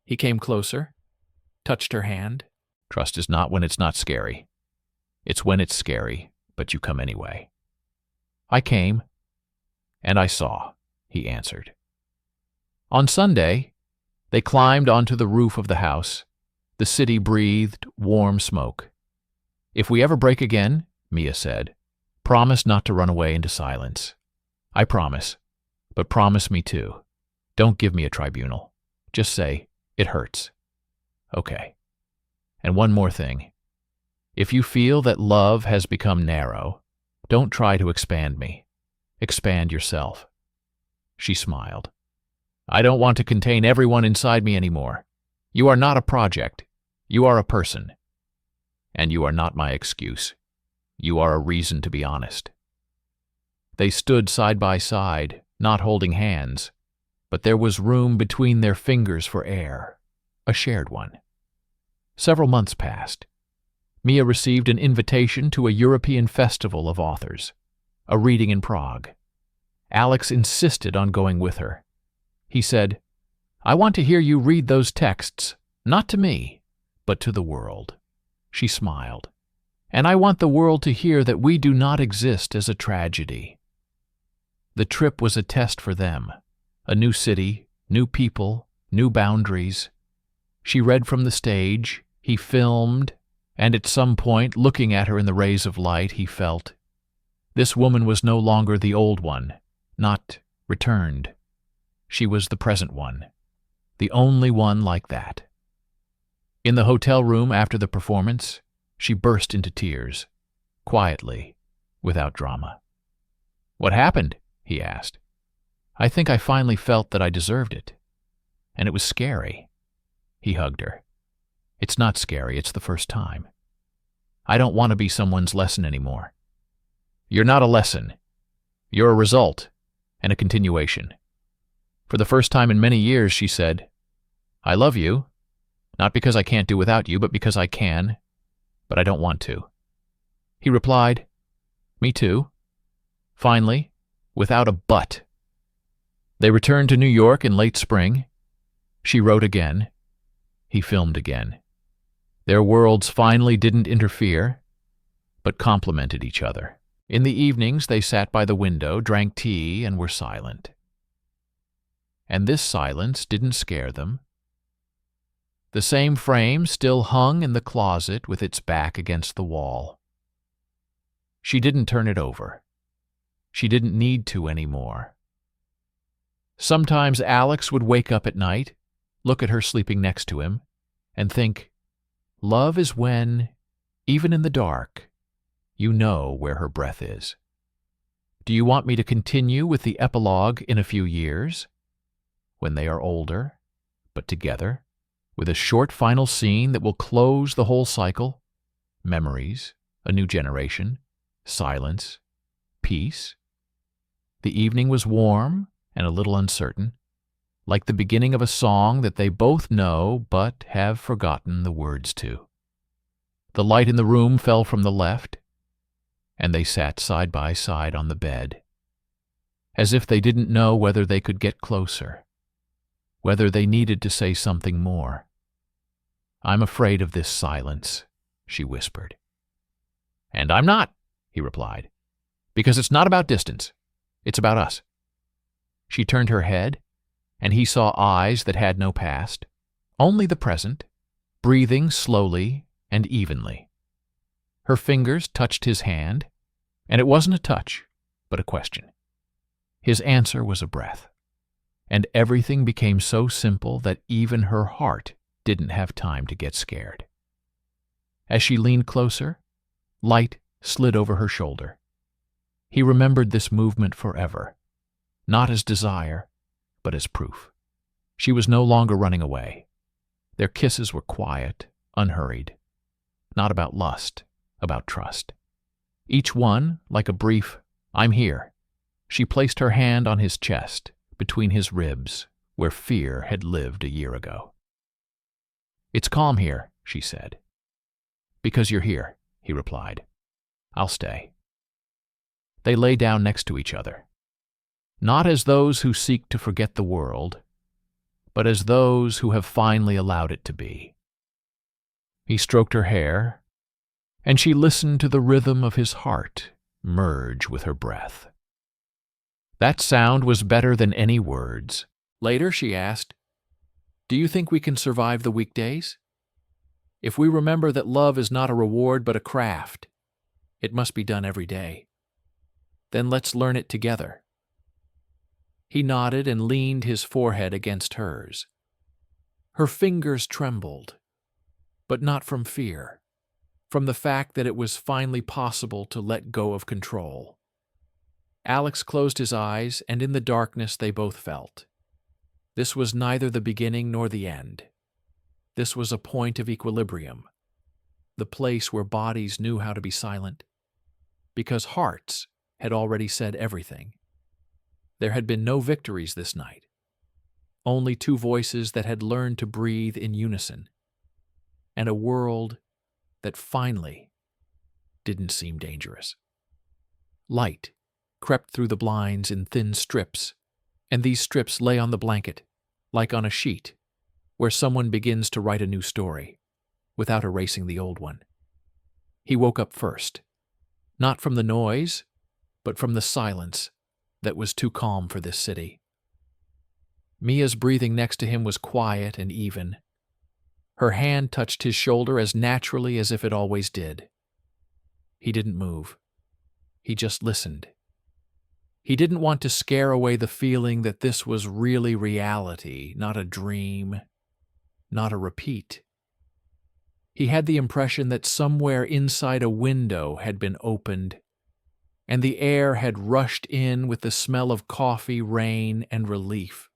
He came closer, touched her hand. "Trust is not when it's not scary. It's when it's scary, but you come anyway." "I came, and I saw," he answered. On Sunday, they climbed onto the roof of the house. The city breathed warm smoke. "If we ever break again," Mia said, "promise not to run away into silence." "I promise, but promise me too. Don't give me a tribunal. Just say, 'It hurts.'" "Okay. And one more thing. If you feel that love has become narrow, don't try to expand me. Expand yourself." She smiled. "I don't want to contain everyone inside me anymore. You are not a project. You are a person." And you are not my excuse. You are a reason to be honest. They stood side by side, not holding hands, but there was room between their fingers for air, a shared one. Several months passed. Mia received an invitation to a European festival of authors, a reading in Prague. Alex insisted on going with her. He said, "I want to hear you read those texts, not to me, but to the world." She smiled. "And I want the world to hear that we do not exist as a tragedy." The trip was a test for them. A new city, new people, new boundaries. She read from the stage, he filmed, and at some point, looking at her in the rays of light, he felt, this woman was no longer the old one, not returned. She was the present one, the only one like that. In the hotel room after the performance, she burst into tears, quietly, without drama. "What happened?" he asked. "I think I finally felt that I deserved it. And it was scary." He hugged her. "It's not scary, it's the first time. I don't want to be someone's lesson anymore." "You're not a lesson. You're a result, and a continuation." For the first time in many years, she said, "I love you, not because I can't do without you, but because I can, but I don't want to." He replied, "Me too." Finally, without a but. They returned to New York in late spring. She wrote again. He filmed again. Their worlds finally didn't interfere, but complemented each other. In the evenings, they sat by the window, drank tea, and were silent. And this silence didn't scare them. The same frame still hung in the closet with its back against the wall. She didn't turn it over. She didn't need to anymore. Sometimes Alex would wake up at night, look at her sleeping next to him, and think, love is when, even in the dark, you know where her breath is. Do you want me to continue with the epilogue in a few years, when they are older, but together, with a short final scene that will close the whole cycle? Memories, a new generation, silence, peace. The evening was warm and a little uncertain, like the beginning of a song that they both know but have forgotten the words to. The light in the room fell from the left, and they sat side by side on the bed, as if they didn't know whether they could get closer, whether they needed to say something more. "I'm afraid of this silence," she whispered. "And I'm not," he replied, "because it's not about distance. It's about us." She turned her head, and he saw eyes that had no past, only the present, breathing slowly and evenly. Her fingers touched his hand, and it wasn't a touch, but a question. His answer was a breath, and everything became so simple that even her heart didn't have time to get scared. As she leaned closer, light slid over her shoulder. He remembered this movement forever, not as desire, but as proof. She was no longer running away. Their kisses were quiet, unhurried, not about lust, about trust. Each one, like a brief, "I'm here." She placed her hand on his chest, between his ribs, where fear had lived a year ago. "It's calm here," she said. "Because you're here," he replied. "I'll stay." They lay down next to each other, not as those who seek to forget the world, but as those who have finally allowed it to be. He stroked her hair, and she listened to the rhythm of his heart merge with her breath. That sound was better than any words. Later she asked, "Do you think we can survive the weekdays? If we remember that love is not a reward but a craft, it must be done every day. Then let's learn it together." He nodded and leaned his forehead against hers. Her fingers trembled, but not from fear, from the fact that it was finally possible to let go of control. Alex closed his eyes, and in the darkness they both felt. This was neither the beginning nor the end. This was a point of equilibrium. the place where bodies knew how to be silent, because hearts had already said everything. There had been no victories this night, only two voices that had learned to breathe in unison, and a world that finally didn't seem dangerous. Light crept through the blinds in thin strips, and these strips lay on the blanket, like on a sheet, where someone begins to write a new story, without erasing the old one. He woke up first, not from the noise, but from the silence that was too calm for this city. Mia's breathing next to him was quiet and even. Her hand touched his shoulder as naturally as if it always did. He didn't move. He just listened. He didn't want to scare away the feeling that this was really reality, not a dream, not a repeat. He had the impression that somewhere inside a window had been opened, and the air had rushed in with the smell of coffee, rain, and relief.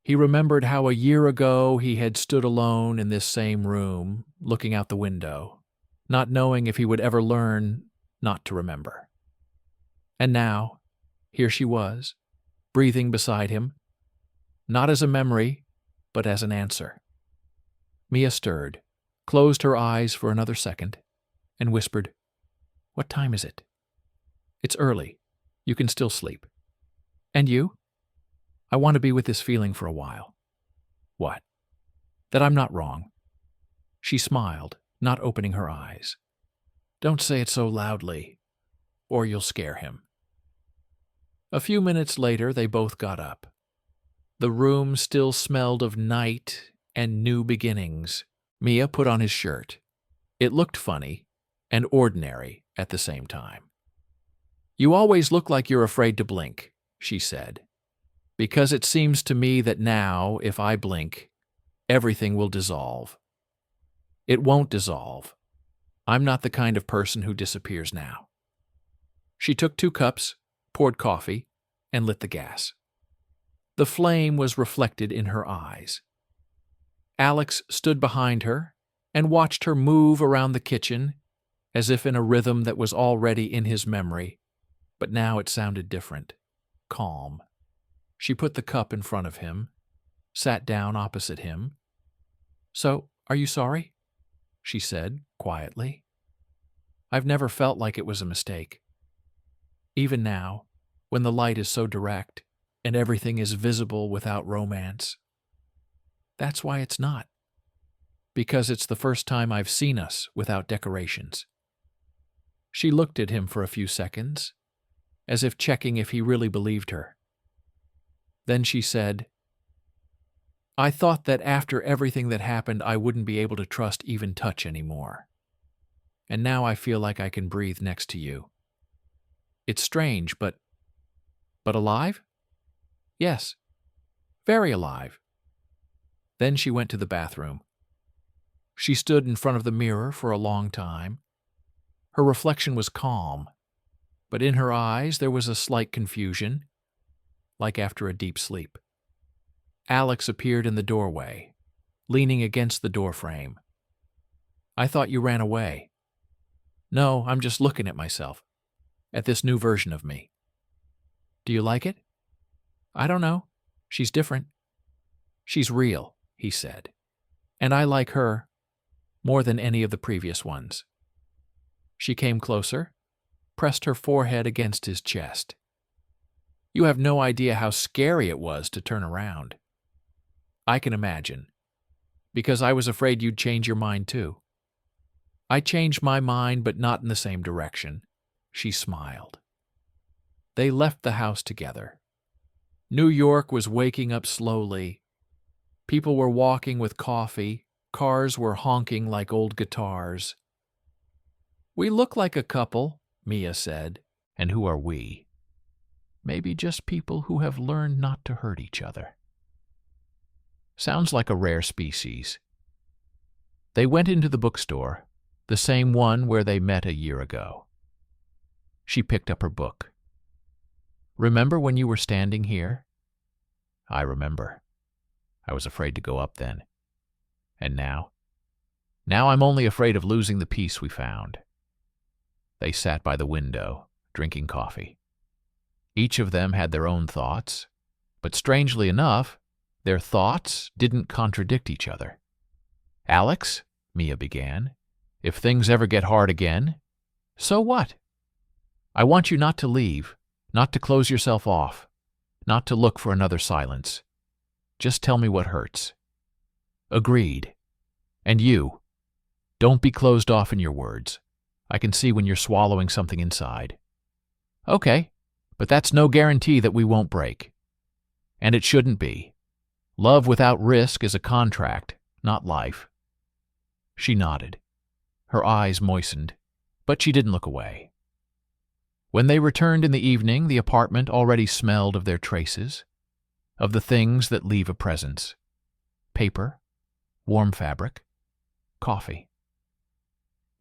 He remembered how a year ago he had stood alone in this same room, looking out the window, not knowing if he would ever learn not to remember. And now, here she was, breathing beside him, not as a memory, but as an answer. Mia stirred, closed her eyes for another second, and whispered, "What time is it?" "It's early. You can still sleep." "And you?" "I want to be with this feeling for a while." "What?" "That I'm not wrong." She smiled, not opening her eyes. "Don't say it so loudly, or you'll scare him." A few minutes later, they both got up. The room still smelled of night and new beginnings. Mia put on his shirt. It looked funny and ordinary at the same time. "You always look like you're afraid to blink," she said, "because it seems to me that now, if I blink, everything will dissolve." "It won't dissolve. I'm not the kind of person who disappears now." She took 2 cups, poured coffee, and lit the gas. The flame was reflected in her eyes. Alex stood behind her and watched her move around the kitchen, as if in a rhythm that was already in his memory, but now it sounded different, calm. She put the cup in front of him, sat down opposite him. "So, are you sorry?" she said, quietly. "I've never felt like it was a mistake. Even now, when the light is so direct and everything is visible without romance. That's why it's not. Because it's the first time I've seen us without decorations." She looked at him for a few seconds, as if checking if he really believed her. Then she said, "I thought that after everything that happened I wouldn't be able to trust even touch anymore. And now I feel like I can breathe next to you. It's strange, but alive? Yes, very alive." Then she went to the bathroom. She stood in front of the mirror for a long time. Her reflection was calm, but in her eyes there was a slight confusion, like after a deep sleep. Alex appeared in the doorway, leaning against the doorframe. "I thought you ran away." "No, I'm just looking at myself, at this new version of me." "Do you like it?" "I don't know. She's different." "She's real," he said, "and I like her more than any of the previous ones." She came closer, pressed her forehead against his chest. "You have no idea how scary it was to turn around." "I can imagine, because I was afraid you'd change your mind too." "I changed my mind, but not in the same direction." She smiled. They left the house together. New York was waking up slowly. People were walking with coffee. Cars were honking like old guitars. "We look like a couple," Mia said. "And who are we?" "Maybe just people who have learned not to hurt each other." Sounds like a rare species. They went into the bookstore, the same one where they met a year ago. She picked up her book. "Remember when you were standing here?" "I remember. I was afraid to go up then. And now?" Now I'm only afraid of losing the peace we found." They sat by the window, drinking coffee. Each of them had their own thoughts, but strangely enough, their thoughts didn't contradict each other. "Alex," Mia began, "if things ever get hard again, so what? I want you not to leave, not to close yourself off, not to look for another silence. Just tell me what hurts." "Agreed. And you, don't be closed off in your words. I can see when you're swallowing something inside." "Okay, but that's no guarantee that we won't break. And it shouldn't be. Love without risk is a contract, not life." She nodded. Her eyes moistened, but she didn't look away. When they returned in the evening, the apartment already smelled of their traces, of the things that leave a presence: paper, warm fabric, coffee.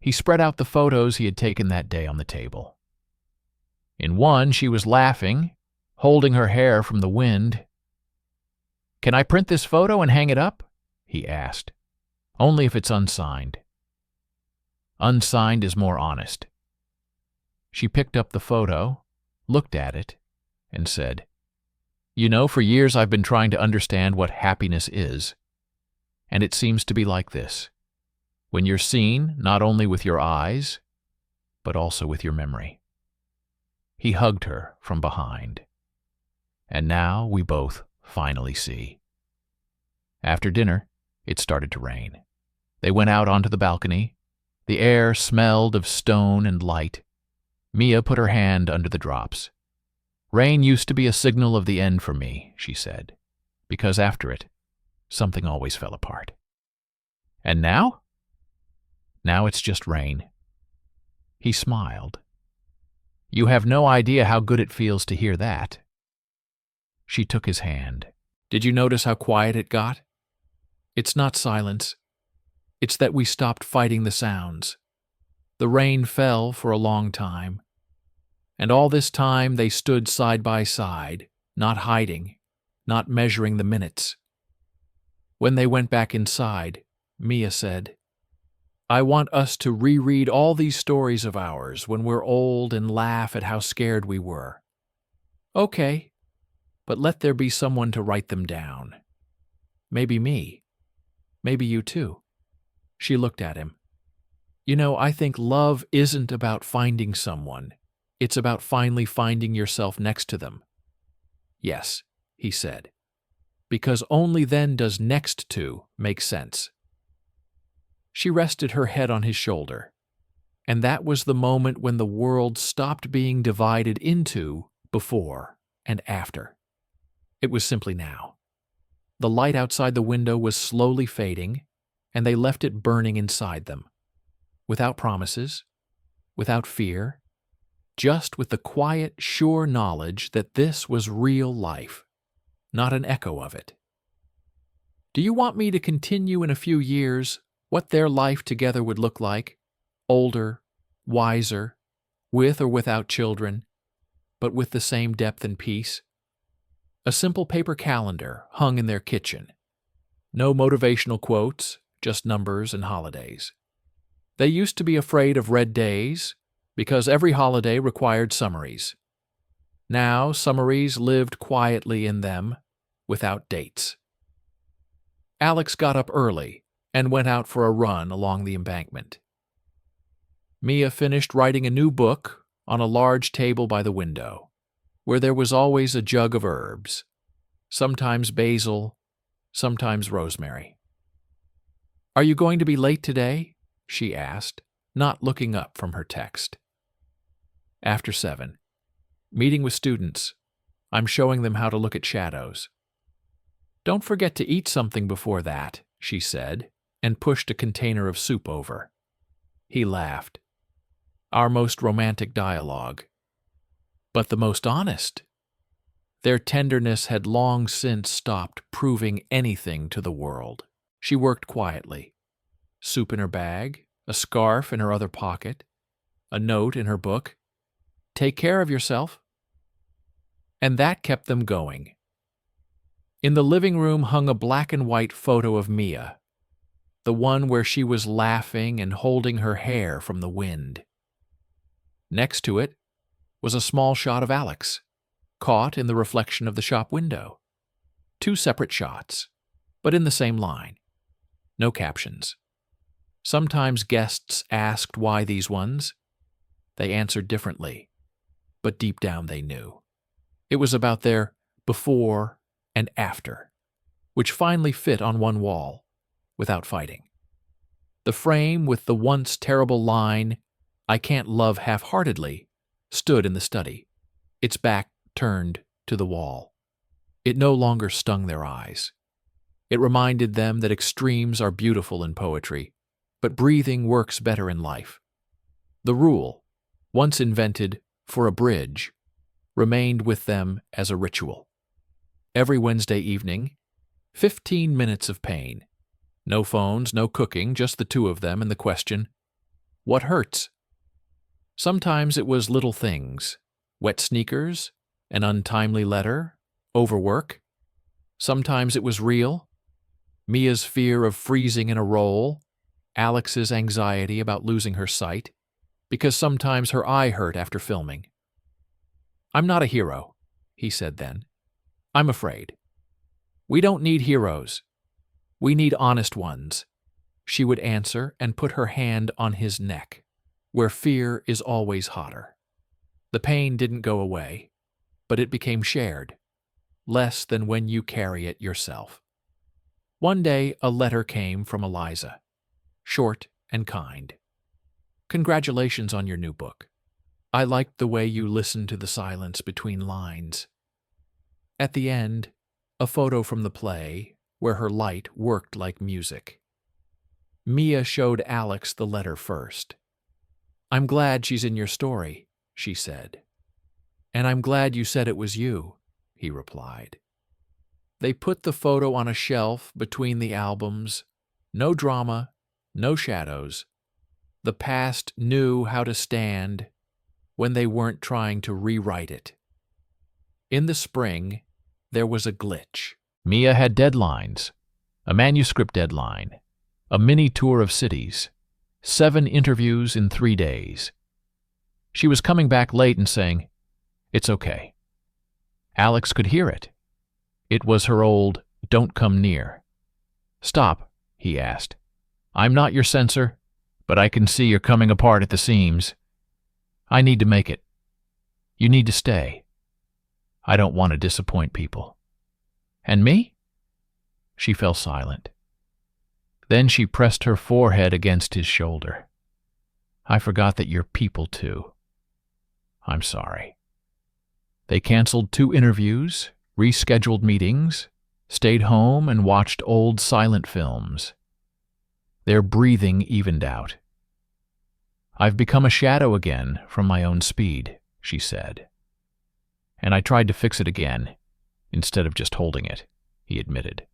He spread out the photos he had taken that day on the table. In one, she was laughing, holding her hair from the wind. "Can I print this photo and hang it up?" he asked. "Only if it's unsigned." "Unsigned is more honest." She picked up the photo, looked at it, and said, "You know, for years I've been trying to understand what happiness is, and it seems to be like this, when you're seen not only with your eyes, but also with your memory." He hugged her from behind. "And now we both finally see." After dinner, it started to rain. They went out onto the balcony. The air smelled of stone and light. Mia put her hand under the drops. "Rain used to be a signal of the end for me," she said, "because after it, something always fell apart." "And now?" "Now it's just rain." He smiled. "You have no idea how good it feels to hear that." She took his hand. "Did you notice how quiet it got? It's not silence. It's that we stopped fighting the sounds. The rain fell for a long time. And all this time they stood side by side, not hiding, not measuring the minutes. When they went back inside, Mia said, 'I want us to reread all these stories of ours when we're old and laugh at how scared we were.' Okay, but let there be someone to write them down. Maybe me. Maybe you too." She looked at him. "You know, I think love isn't about finding someone. It's about finally finding yourself next to them." "Yes," he said, "because only then does next to make sense." She rested her head on his shoulder, and that was the moment when the world stopped being divided into before and after. It was simply now. The light outside the window was slowly fading, and they left it burning inside them, without promises, without fear, just with the quiet, sure knowledge that this was real life, not an echo of it. "Do you want me to continue in a few years what their life together would look like, older, wiser, with or without children, but with the same depth and peace? A simple paper calendar hung in their kitchen. No motivational quotes, just numbers and holidays. They used to be afraid of red days because every holiday required summaries. Now summaries lived quietly in them, without dates." Alex got up early and went out for a run along the embankment. Mia finished writing a new book on a large table by the window, where there was always a jug of herbs, sometimes basil, sometimes rosemary. "Are you going to be late today?" she asked, not looking up from her text. "After 7. Meeting with students. I'm showing them how to look at shadows." "Don't forget to eat something before that," she said, and pushed a container of soup over. He laughed. "Our most romantic dialogue. But the most honest." Their tenderness had long since stopped proving anything to the world. She worked quietly. Soup in her bag, a scarf in her other pocket, a note in her book. "Take care of yourself." And that kept them going. In the living room hung a black and white photo of Mia. the one where she was laughing and holding her hair from the wind. Next to it was a small shot of Alex, caught in the reflection of the shop window. 2 separate shots, but in the same line. No captions. Sometimes guests asked why these ones. They answered differently, but deep down they knew. It was about their before and after, which finally fit on one wall, without fighting. The frame with the once terrible line, "I can't love half-heartedly," stood in the study, its back turned to the wall. It no longer stung their eyes. It reminded them that extremes are beautiful in poetry, but breathing works better in life. The rule, once invented for a bridge, remained with them as a ritual. Every Wednesday evening, 15 minutes of pain. No phones, no cooking, just the 2 of them and the question, what hurts? Sometimes it was little things, wet sneakers, an untimely letter, overwork. Sometimes it was real, Mia's fear of freezing in a roll, Alex's anxiety about losing her sight, because sometimes her eye hurt after filming. "I'm not a hero," he said then. "I'm afraid. We don't need heroes. We need honest ones," she would answer and put her hand on his neck, where fear is always hotter. The pain didn't go away, but it became shared, less than when you carry it yourself. One day a letter came from Eliza, short and kind. "Congratulations on your new book. I liked the way you listened to the silence between lines." At the end, a photo from the play where her light worked like music. Mia showed Alex the letter first. "I'm glad she's in your story," she said. "And I'm glad you said it was you," he replied. They put the photo on a shelf between the albums. No drama, no shadows. The past knew how to stand when they weren't trying to rewrite it. In the spring, there was a glitch. Mia had deadlines, a manuscript deadline, a mini tour of cities, 7 interviews in 3 days. She was coming back late and saying, "It's okay." Alex could hear it. It was her old, "Don't come near." "Stop," he asked. "I'm not your censor, but I can see you're coming apart at the seams. I need to make it. You need to stay. I don't want to disappoint people." "And me?" She fell silent. Then she pressed her forehead against his shoulder. "I forgot that you're people too. I'm sorry." They canceled 2 interviews, rescheduled meetings, stayed home and watched old silent films. Their breathing evened out. "I've become a shadow again from my own speed," she said. "And I tried to fix it again, instead of just holding it," he admitted.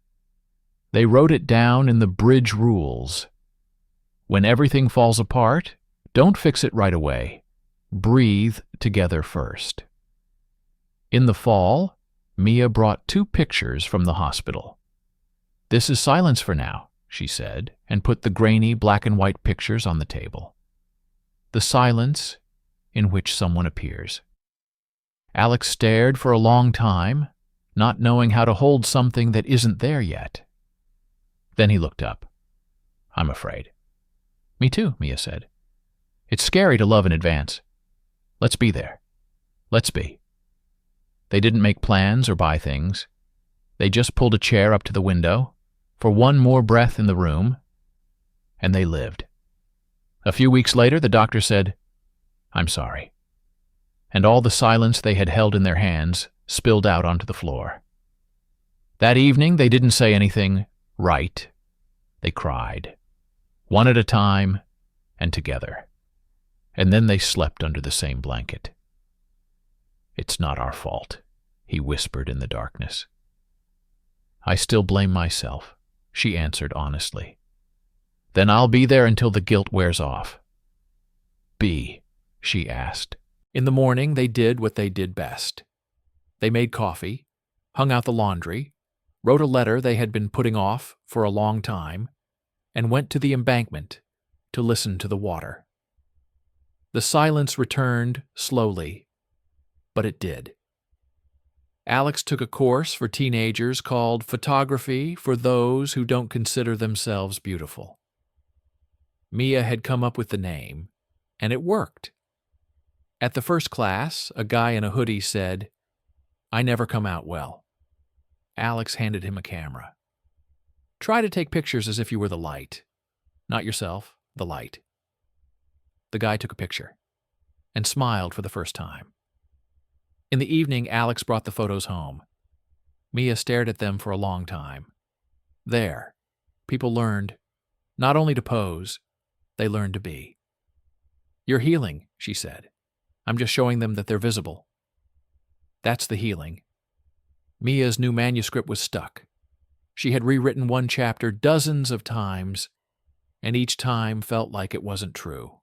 They wrote it down in the bridge rules. When everything falls apart, don't fix it right away. Breathe together first. In the fall, Mia brought 2 pictures from the hospital. "This is silence for now," she said, and put the grainy black and white pictures on the table. The silence in which someone appears. Alex stared for a long time, not knowing how to hold something that isn't there yet. Then he looked up. "I'm afraid." "Me too," Mia said. "It's scary to love in advance. Let's be there. Let's be." They didn't make plans or buy things. They just pulled a chair up to the window for one more breath in the room, and they lived. A few weeks later, the doctor said, "I'm sorry." And all the silence they had held in their hands spilled out onto the floor. That evening, they didn't say anything right. They cried, one at a time and together. And then they slept under the same blanket. "It's not our fault," he whispered in the darkness. "I still blame myself," she answered honestly. "Then I'll be there until the guilt wears off." "Be," she asked. In the morning, they did what they did best. They made coffee, hung out the laundry, wrote a letter they had been putting off for a long time, and went to the embankment to listen to the water. The silence returned slowly, but it did. Alex took a course for teenagers called Photography for Those Who Don't Consider Themselves Beautiful. Mia had come up with the name, and it worked. At the first class, a guy in a hoodie said, "I never come out well." Alex handed him a camera. "Try to take pictures as if you were the light. Not yourself, the light." The guy took a picture and smiled for the first time. In the evening, Alex brought the photos home. Mia stared at them for a long time. There, people learned not only to pose, they learned to be. "You're healing," she said. "I'm just showing them that they're visible." That's the healing. Mia's new manuscript was stuck. She had rewritten one chapter dozens of times, and each time felt like it wasn't true.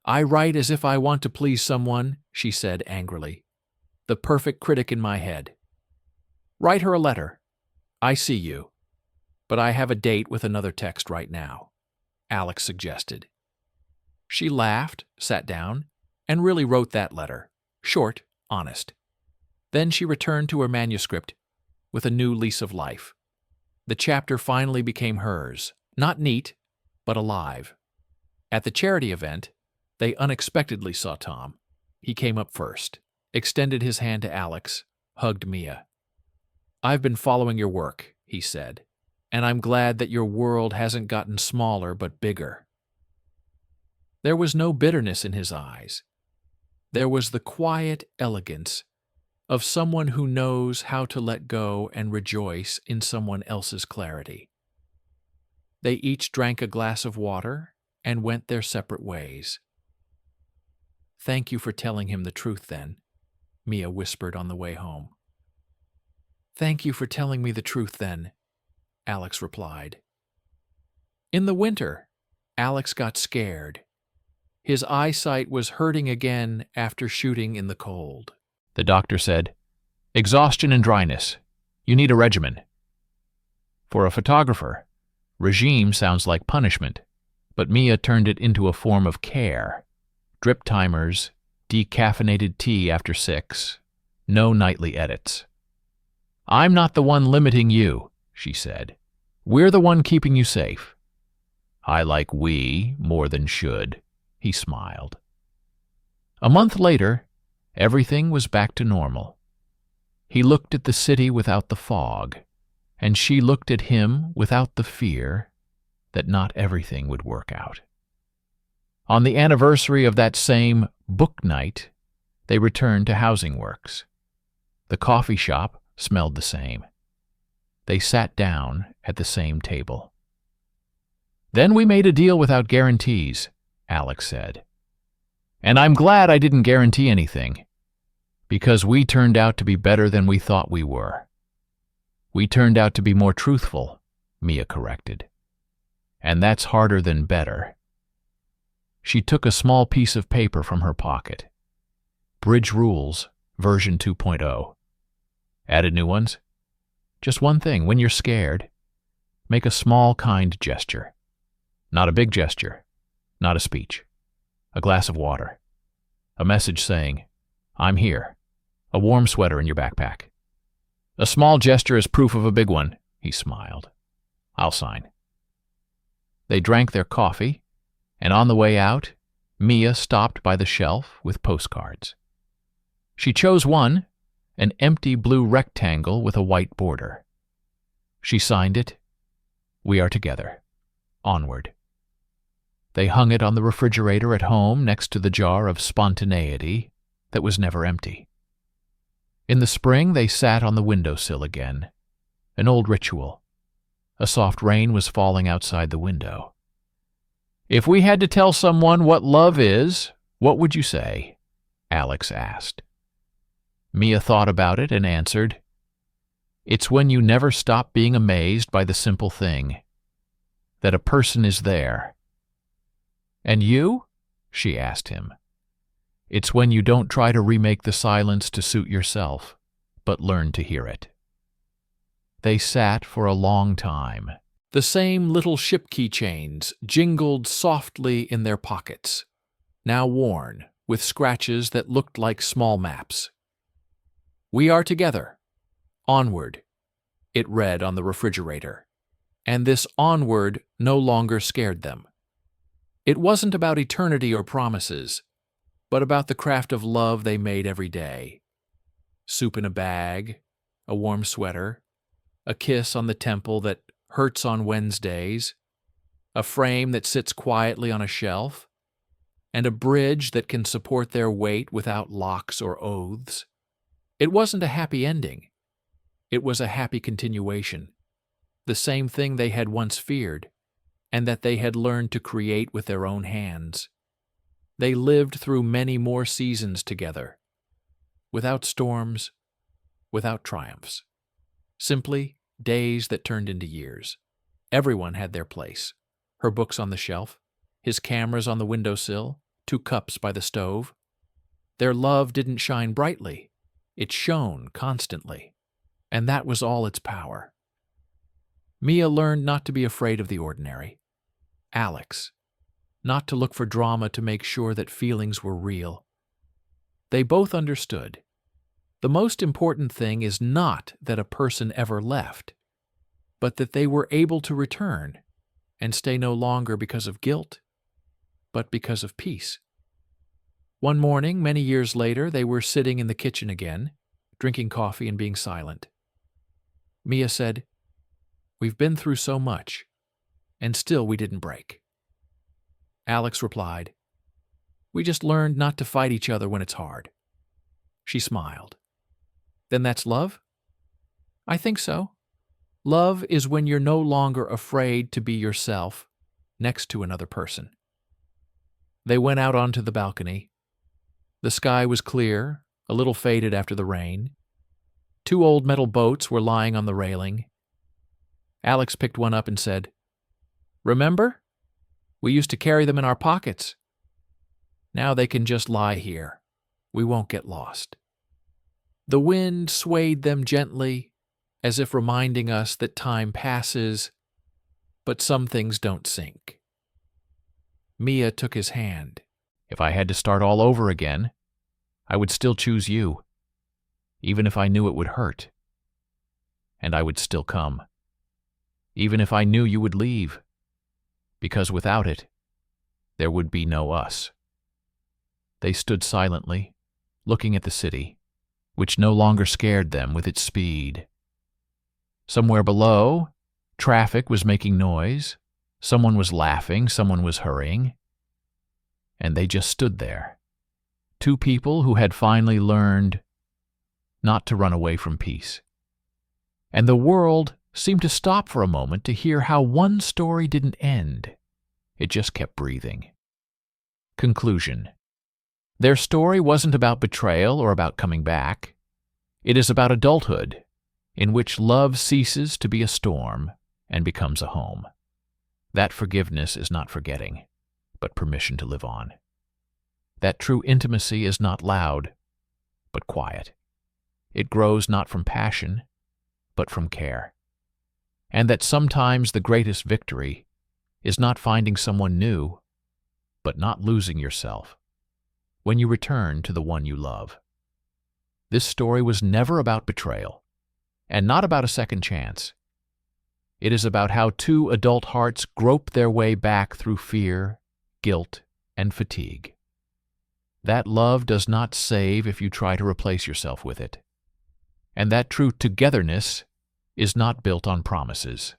"I write as if I want to please someone," she said angrily. "The perfect critic in my head. Write her a letter. I see you. But I have a date with another text right now," Alex suggested. She laughed, sat down, and really wrote that letter. Short, honest. Then she returned to her manuscript with a new lease of life. The chapter finally became hers, not neat, but alive. At the charity event, they unexpectedly saw Tom. He came up first, extended his hand to Alex, hugged Mia. "I've been following your work," he said, "and I'm glad that your world hasn't gotten smaller but bigger." There was no bitterness in his eyes. There was the quiet elegance of someone who knows how to let go and rejoice in someone else's clarity. They each drank a glass of water and went their separate ways. "Thank you for telling him the truth, then," Mia whispered on the way home. "Thank you for telling me the truth, then," Alex replied. In the winter, Alex got scared. His eyesight was hurting again after shooting in the cold. The doctor said, "Exhaustion and dryness. You need a regimen." For a photographer, regime sounds like punishment, but Mia turned it into a form of care. Drip timers, decaffeinated tea after 6, no nightly edits. "I'm not the one limiting you," she said. "We're the one keeping you safe." "I like we more than should," he smiled. A month later, everything was back to normal. He looked at the city without the fog, and she looked at him without the fear that not everything would work out. On the anniversary of that same book night, they returned to Housing Works. The coffee shop smelled the same. They sat down at the same table. "Then we made a deal without guarantees," Alex said. "And I'm glad I didn't guarantee anything, because we turned out to be better than we thought we were." "We turned out to be more truthful," Mia corrected. "And that's harder than better." She took a small piece of paper from her pocket. "Bridge Rules, version 2.0. Added new ones? Just one thing, when you're scared, make a small, kind gesture. Not a big gesture, not a speech. A glass of water. A message saying, 'I'm here.' A warm sweater in your backpack. A small gesture is proof of a big one," he smiled. "I'll sign." They drank their coffee, and on the way out, Mia stopped by the shelf with postcards. She chose one, an empty blue rectangle with a white border. She signed it, "We are together. Onward." They hung it on the refrigerator at home next to the jar of spontaneity that was never empty. In the spring, they sat on the windowsill again, an old ritual. A soft rain was falling outside the window. "If we had to tell someone what love is, what would you say?" Alex asked. Mia thought about it and answered, "It's when you never stop being amazed by the simple thing, that a person is there." "And you?" she asked him. "It's when you don't try to remake the silence to suit yourself, but learn to hear it." They sat for a long time, The same little ship keychains jingled softly in their pockets, now worn, with scratches that looked like small maps. "We are together. Onward," it read on the refrigerator, and this onward no longer scared them. It wasn't about eternity or promises, but about the craft of love they made every day. Soup in a bag, a warm sweater, a kiss on the temple that hurts on Wednesdays, a frame that sits quietly on a shelf, and a bridge that can support their weight without locks or oaths. It wasn't a happy ending. It was a happy continuation, the same thing they had once feared, and that they had learned to create with their own hands. They lived through many more seasons together, without storms, without triumphs. Simply days that turned into years. Everyone had their place. Her books on the shelf, his cameras on the windowsill, 2 cups by the stove. Their love didn't shine brightly. It shone constantly. And that was all its power. Mia learned not to be afraid of the ordinary. Alex, not to look for drama to make sure that feelings were real. They both understood. The most important thing is not that a person ever left, but that they were able to return and stay no longer because of guilt, but because of peace. One morning, many years later, they were sitting in the kitchen again, drinking coffee and being silent. Mia said, "We've been through so much, and still we didn't break." Alex replied, "We just learned not to fight each other when it's hard." She smiled. "Then that's love?" "I think so. Love is when you're no longer afraid to be yourself next to another person." They went out onto the balcony. The sky was clear, a little faded after the rain. 2 old metal boats were lying on the railing. Alex picked one up and said, "Remember? We used to carry them in our pockets. Now they can just lie here. We won't get lost." The wind swayed them gently, as if reminding us that time passes, but some things don't sink. Mia took his hand. "If I had to start all over again, I would still choose you, even if I knew it would hurt. And I would still come, even if I knew you would leave, because without it, there would be no us." They stood silently, looking at the city, which no longer scared them with its speed. Somewhere below, traffic was making noise, someone was laughing, someone was hurrying, and they just stood there. 2 people who had finally learned not to run away from peace. And the world seemed to stop for a moment to hear how one story didn't end. It just kept breathing. Conclusion. Their story wasn't about betrayal or about coming back. It is about adulthood, in which love ceases to be a storm and becomes a home. That forgiveness is not forgetting, but permission to live on. That true intimacy is not loud, but quiet. It grows not from passion, but from care. And that sometimes the greatest victory is not finding someone new, but not losing yourself when you return to the one you love. This story was never about betrayal, and not about a second chance. It is about how 2 adult hearts grope their way back through fear, guilt, and fatigue. That love does not save if you try to replace yourself with it. And that true togetherness is not built on promises,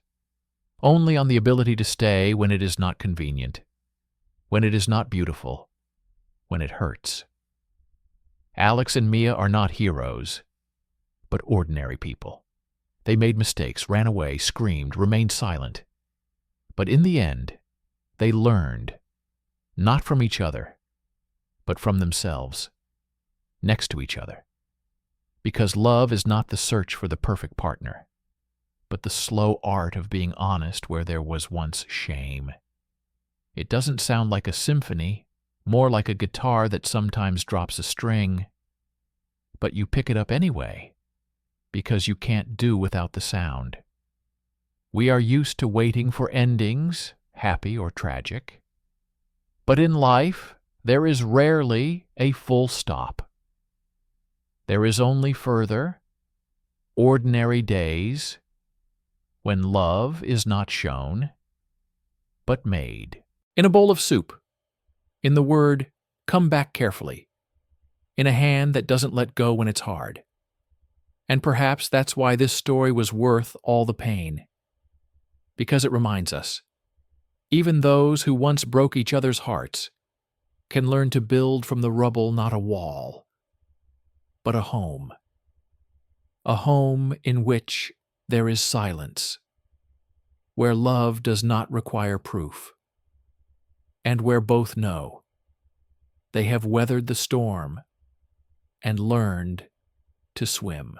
only on the ability to stay when it is not convenient, when it is not beautiful, when it hurts. Alex and Mia are not heroes, but ordinary people. They made mistakes, ran away, screamed, remained silent. But in the end, they learned, not from each other, but from themselves, next to each other. Because love is not the search for the perfect partner, but the slow art of being honest where there was once shame. It doesn't sound like a symphony, more like a guitar that sometimes drops a string, but you pick it up anyway, because you can't do without the sound. We are used to waiting for endings, happy or tragic. But in life, there is rarely a full stop. There is only further, ordinary days when love is not shown, but made. In a bowl of soup, in the word, come back carefully, in a hand that doesn't let go when it's hard. And perhaps that's why this story was worth all the pain. Because it reminds us, even those who once broke each other's hearts can learn to build from the rubble not a wall, but a home. A home in which there is silence, where love does not require proof, and where both know they have weathered the storm and learned to swim.